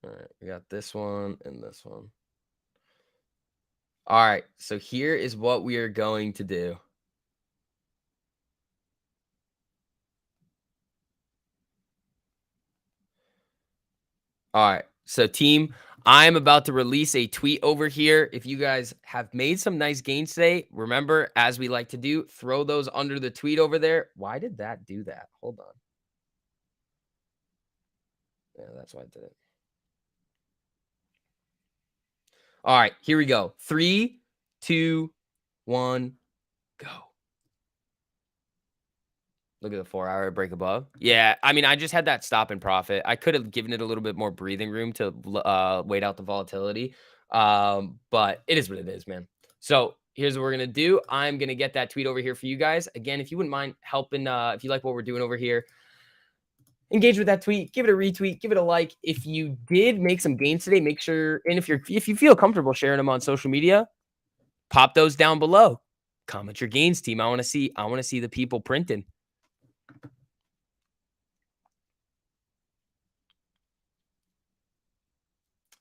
All right. We got this one and this one. All right. So here is what we are going to do. All right. So, team, I'm about to release a tweet over here. If you guys have made some nice gains today, remember, as we like to do, throw those under the tweet over there. Why did that do that? Hold on. Yeah, that's why I did it. All right. Here we go. 3, 2, 1, go. Look at the 4-hour break above. Yeah, I mean, I just had that stop and profit. I could have given it a little bit more breathing room to wait out the volatility. But it is what it is, man. So here's what we're gonna do. I'm gonna get that tweet over here for you guys. Again, if you wouldn't mind helping, if you like what we're doing over here, engage with that tweet, give it a retweet, give it a like. If you did make some gains today, make sure, and if you feel comfortable sharing them on social media, pop those down below. Comment your gains, team. I want to see the people printing.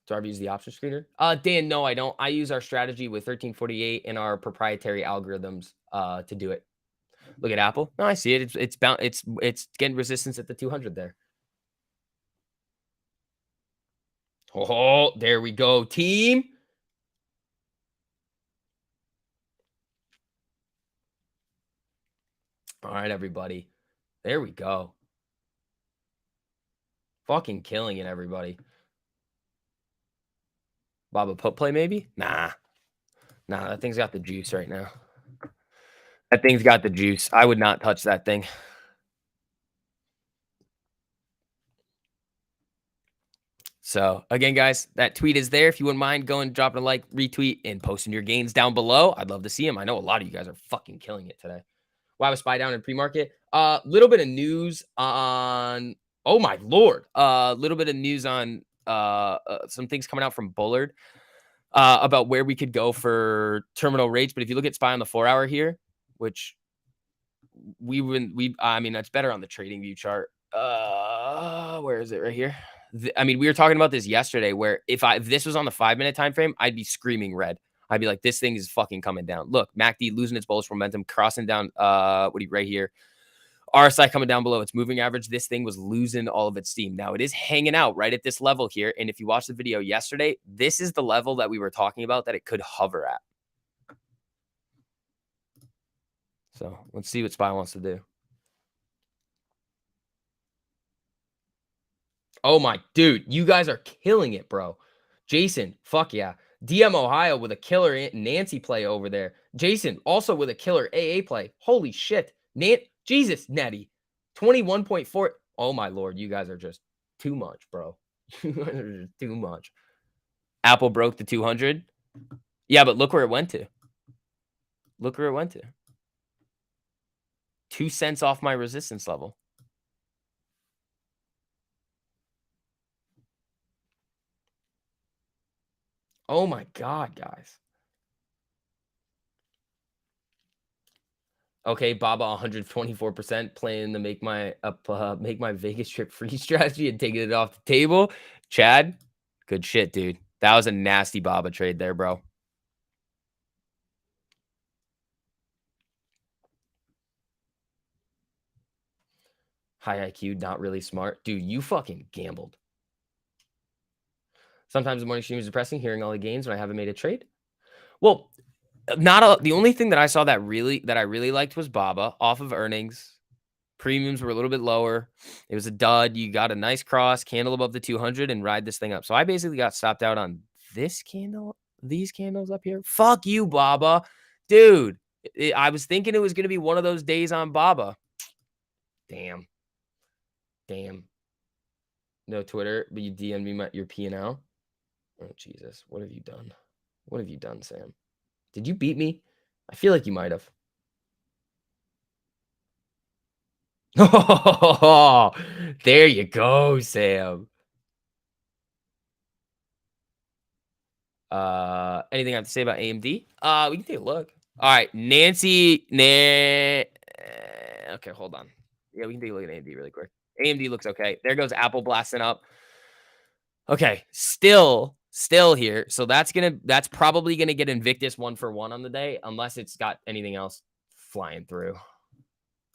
Do I use the option screener? Dan, no, I don't. I use our strategy with 1348 and our proprietary algorithms to do it. Look at Apple. No, I see it. It's getting resistance at the 200 there. Oh, there we go, team. All right, everybody. There we go. Fucking killing it, everybody. Baba put play, maybe? Nah, that thing's got the juice right now. That thing's got the juice. I would not touch that thing. So again, guys, that tweet is there. If you wouldn't mind going, dropping a like, retweet, and posting your gains down below, I'd love to see them. I know a lot of you guys are fucking killing it today. Why was SPY down in pre-market? Little bit of news on. Oh my lord! Little bit of news on some things coming out from Bullard about where we could go for terminal rates. But if you look at SPY on the 4-hour here, which I mean, that's better on the trading view chart. Where is it? Right here. I mean, we were talking about this yesterday where if this was on the 5-minute time frame, I'd be screaming red. I'd be like, this thing is fucking coming down. Look, MACD losing its bullish momentum, crossing down right here. RSI coming down below its moving average. This thing was losing all of its steam. Now it is hanging out right at this level here. And if you watched the video yesterday, this is the level that we were talking about that it could hover at. So let's see what SPY wants to do. Oh my dude, you guys are killing it, bro. Jason, fuck yeah. DM Ohio with a killer Nancy play over there. Jason also with a killer AA play. Holy shit. Jesus, Nettie. 21.4. Oh my lord, you guys are just too much, bro. You guys are just too much. Apple broke the 200. Yeah, but look where it went to. Look where it went to. 2 cents off my resistance level. Oh my god, guys. Okay, Baba 124% playing to make my Vegas trip free strategy and taking it off the table. Chad, good shit, dude. That was a nasty Baba trade there, bro. High IQ, not really smart. Dude, you fucking gambled. Sometimes the morning stream is depressing, hearing all the gains when I haven't made a trade. Well, the only thing that I saw that I really liked was Baba off of earnings. Premiums were a little bit lower. It was a dud. You got a nice cross candle above the 200 and ride this thing up. So I basically got stopped out on this candle, these candles up here. Fuck you, Baba. Dude, I was thinking it was going to be one of those days on Baba. Damn. No Twitter, but you DM'd me your P&L. Oh, Jesus. What have you done? What have you done, Sam? Did you beat me? I feel like you might have. Oh, there you go, Sam. Anything I have to say about AMD? We can take a look. All right, Nancy. Okay, hold on. Yeah, we can take a look at AMD really quick. AMD looks okay. There goes Apple blasting up. Okay, still here. So that's probably gonna get Invictus 1-for-1 on the day, unless it's got anything else flying through.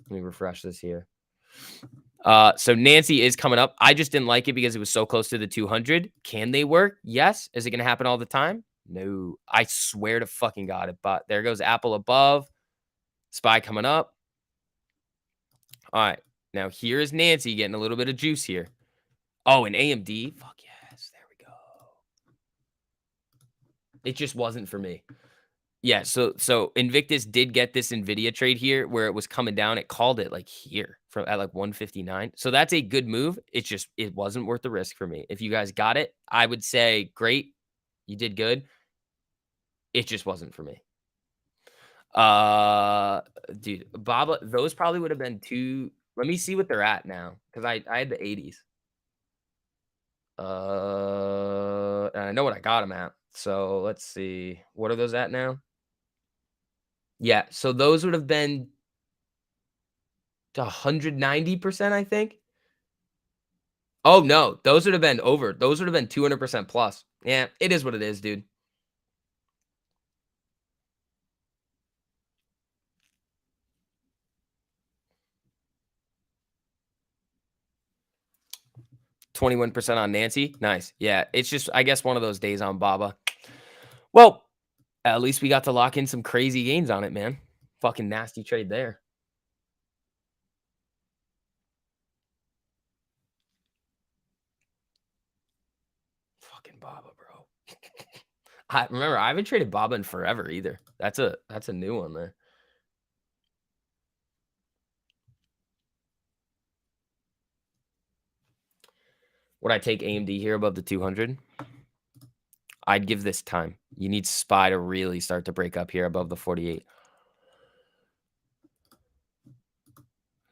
Let me refresh this here. So Nancy is coming up. I just didn't like it because it was so close to the 200. Can they work? Yes. Is it going to happen all the time? No. I swear to fucking God it. But there goes Apple above. SPY coming up. All right. Now here is Nancy getting a little bit of juice here. Oh, and AMD. Fuck yes. There we go. It just wasn't for me. Yeah, so Invictus did get this Nvidia trade here where it was coming down. It called it like here from at like 159. So that's a good move. It's just it wasn't worth the risk for me. If you guys got it, I would say great. You did good. It just wasn't for me. Uh dude, Baba, those probably would have been two. Let me see what they're at now. Because I had the 80s. And I know what I got them at. So let's see. What are those at now? Yeah, so those would have been to 190%, I think. Oh, no, those would have been over. Those would have been 200% plus. Yeah, it is what it is, dude. $21% on Nancy. Nice. Yeah, it's just, I guess, one of those days on Baba. Well, at least we got to lock in some crazy gains on it, man. Fucking nasty trade there. Fucking Baba, bro. I remember I haven't traded Baba in forever either. That's a new one there. Would I take AMD here above the 200? I'd give this time. You need SPY to really start to break up here above the 48.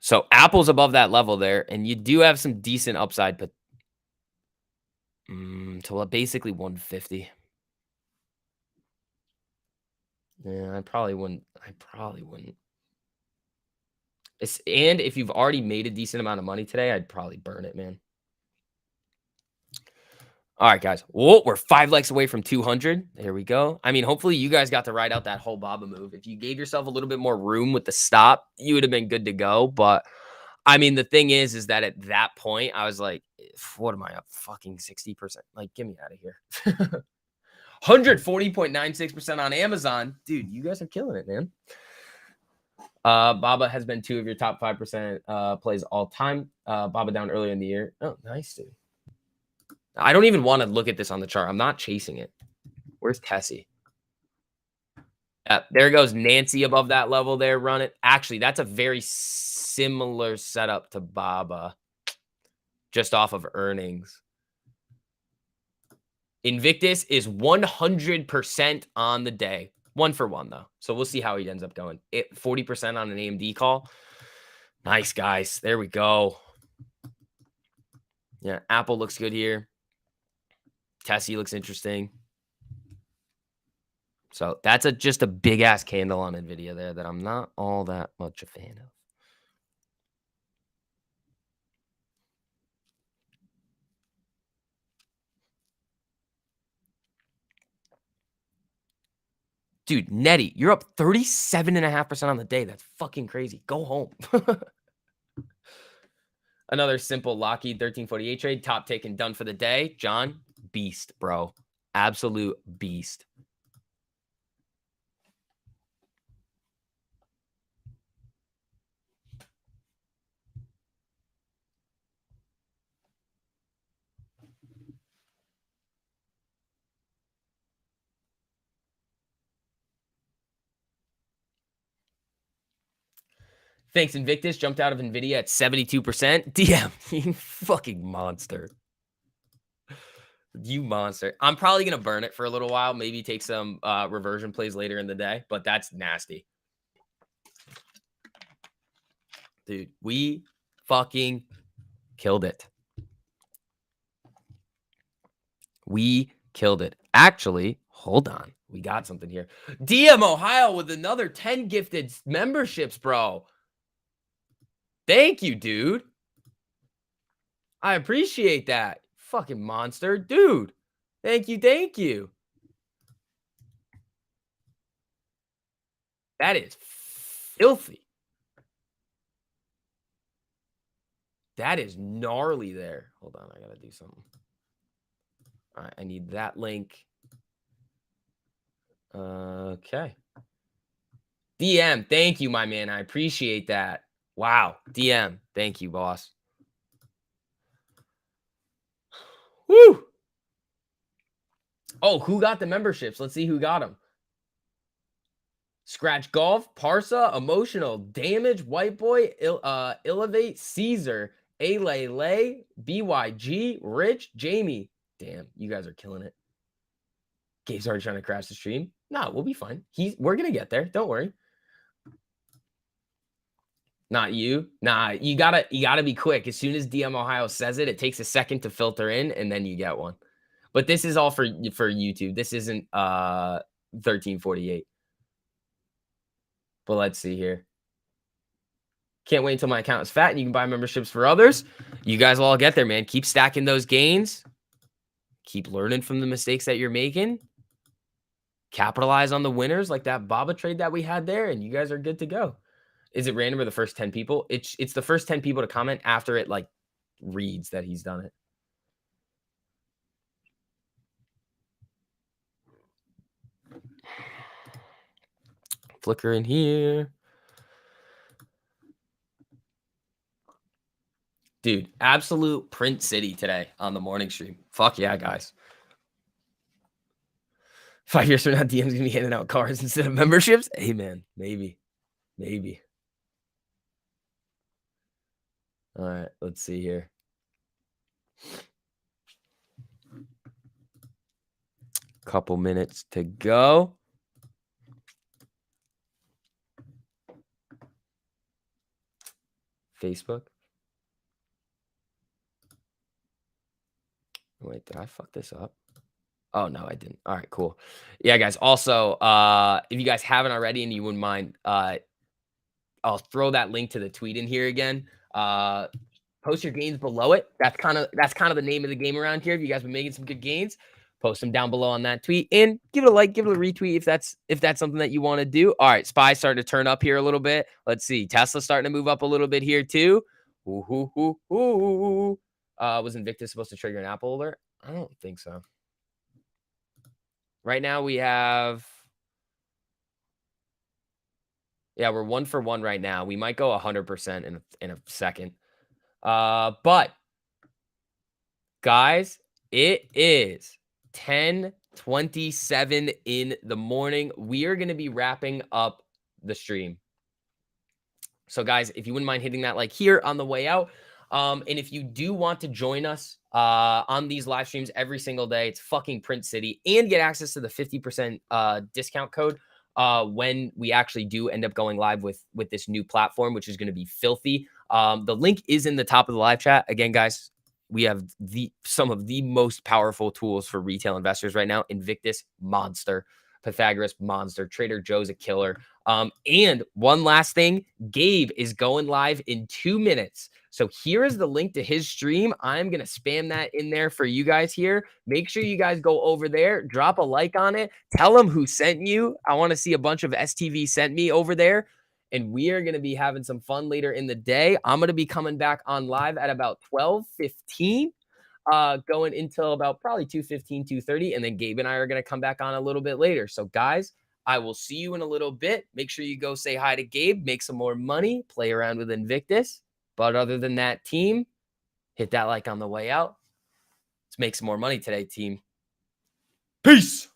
So Apple's above that level there, and you do have some decent upside, but to basically 150. Yeah, I probably wouldn't. And if you've already made a decent amount of money today, I'd probably burn it, man. All right, guys. Whoa, we're 5 likes away from 200. There we go. I mean, hopefully you guys got to ride out that whole Baba move. If you gave yourself a little bit more room with the stop, you would have been good to go. But I mean, the thing is that at that point, I was like, what am I up? Fucking 60%. Like, get me out of here. 140.96% on Amazon. Dude, you guys are killing it, man. Baba has been 2 of your top 5% plays all time. Baba down earlier in the year. Oh, nice, dude. I don't even want to look at this on the chart. I'm not chasing it. Where's Tessie? There goes Nancy above that level there. Run it. Actually, that's a very similar setup to Baba, just off of earnings. Invictus is 100% on the day. 1 for 1, though. So we'll see how he ends up going. 40% on an AMD call. Nice, guys. There we go. Yeah, Apple looks good here. Tessie looks interesting. So that's just a big ass candle on Nvidia there that I'm not all that much a fan of. Dude, Netty, you're up 37.5% on the day. That's fucking crazy. Go home. Another simple Lockheed 1348 trade. Top taken, done for the day. John, beast, bro. Absolute beast. Thanks, Invictus. Jumped out of NVIDIA at 72%. DM, you fucking monster. You monster. I'm probably going to burn it for a little while. Maybe take some reversion plays later in the day, but that's nasty. Dude, we fucking killed it. We killed it. Actually, hold on. We got something here. DM Ohio with another 10 gifted memberships, bro. Thank you, dude. I appreciate that. Fucking monster. Dude. Thank you. Thank you. That is filthy. That is gnarly there. Hold on. I got to do something. All right. I need that link. Okay. DM. Thank you, my man. I appreciate that. Wow. DM. Thank you, boss. Woo. Oh, who got the memberships? Let's see who got them. Scratch Golf, Parsa, Emotional, Damage, White Boy, Elevate, Caesar, Lay, BYG, Rich, Jamie. Damn, you guys are killing it. Gabe's already trying to crash the stream. No, we'll be fine. We're gonna get there. Don't worry. Not you. Nah, you gotta be quick. As soon as DM Ohio says it, it takes a second to filter in, and then you get one. But this is all for YouTube. This isn't 1348. But let's see here. Can't wait until my account is fat and you can buy memberships for others. You guys will all get there, man. Keep stacking those gains. Keep learning from the mistakes that you're making. Capitalize on the winners like that Baba trade that we had there, and you guys are good to go. Is it random or the first 10 people? It's the first 10 people to comment after it like reads that he's done it. Flicker in here. Dude, absolute print city today on the morning stream. Fuck yeah, guys. 5 years from now, DM's gonna be handing out cards instead of memberships. Hey, man, maybe. All right, let's see here. Couple minutes to go. Facebook. Wait, did I fuck this up? Oh, no, I didn't. All right, cool. Yeah, guys. Also, if you guys haven't already and you wouldn't mind, I'll throw that link to the tweet in here again. Post your gains below it. That's kind of the name of the game around here. If you guys been making some good gains, post them down below on that tweet and give it a like, give it a retweet if that's something that you want to do. All right, SPY starting to turn up here a little bit. Let's see. Tesla starting to move up a little bit here too. Was Invictus supposed to trigger an Apple alert? I don't think so. Right now we have, yeah, we're 1 for 1 right now. We might go 100% in a second. But guys, it is 10:27 in the morning. We are going to be wrapping up the stream. So guys, if you wouldn't mind hitting that like here on the way out. And if you do want to join us on these live streams every single day, it's fucking Print City, and get access to the 50% discount code when we actually do end up going live with this new platform, which is going to be filthy. The link is in the top of the live chat. Again, guys, we have some of the most powerful tools for retail investors right now. Invictus, monster. Pythagoras, monster. Trader Joe's a killer. And one last thing, Gabe is going live in 2 minutes. So here is the link to his stream. I'm going to spam that in there for you guys here. Make sure you guys go over there, drop a like on it, tell him who sent you. I want to see a bunch of STV sent me over there. And we are going to be having some fun later in the day. I'm going to be coming back on live at about 12:15. Going until about probably 2:15, 2:30, and then Gabe and I are going to come back on a little bit later. So guys, I will see you in a little bit. Make sure you go say hi to Gabe, make some more money, play around with Invictus. But other than that, team, hit that like on the way out. Let's make some more money today, team. Peace.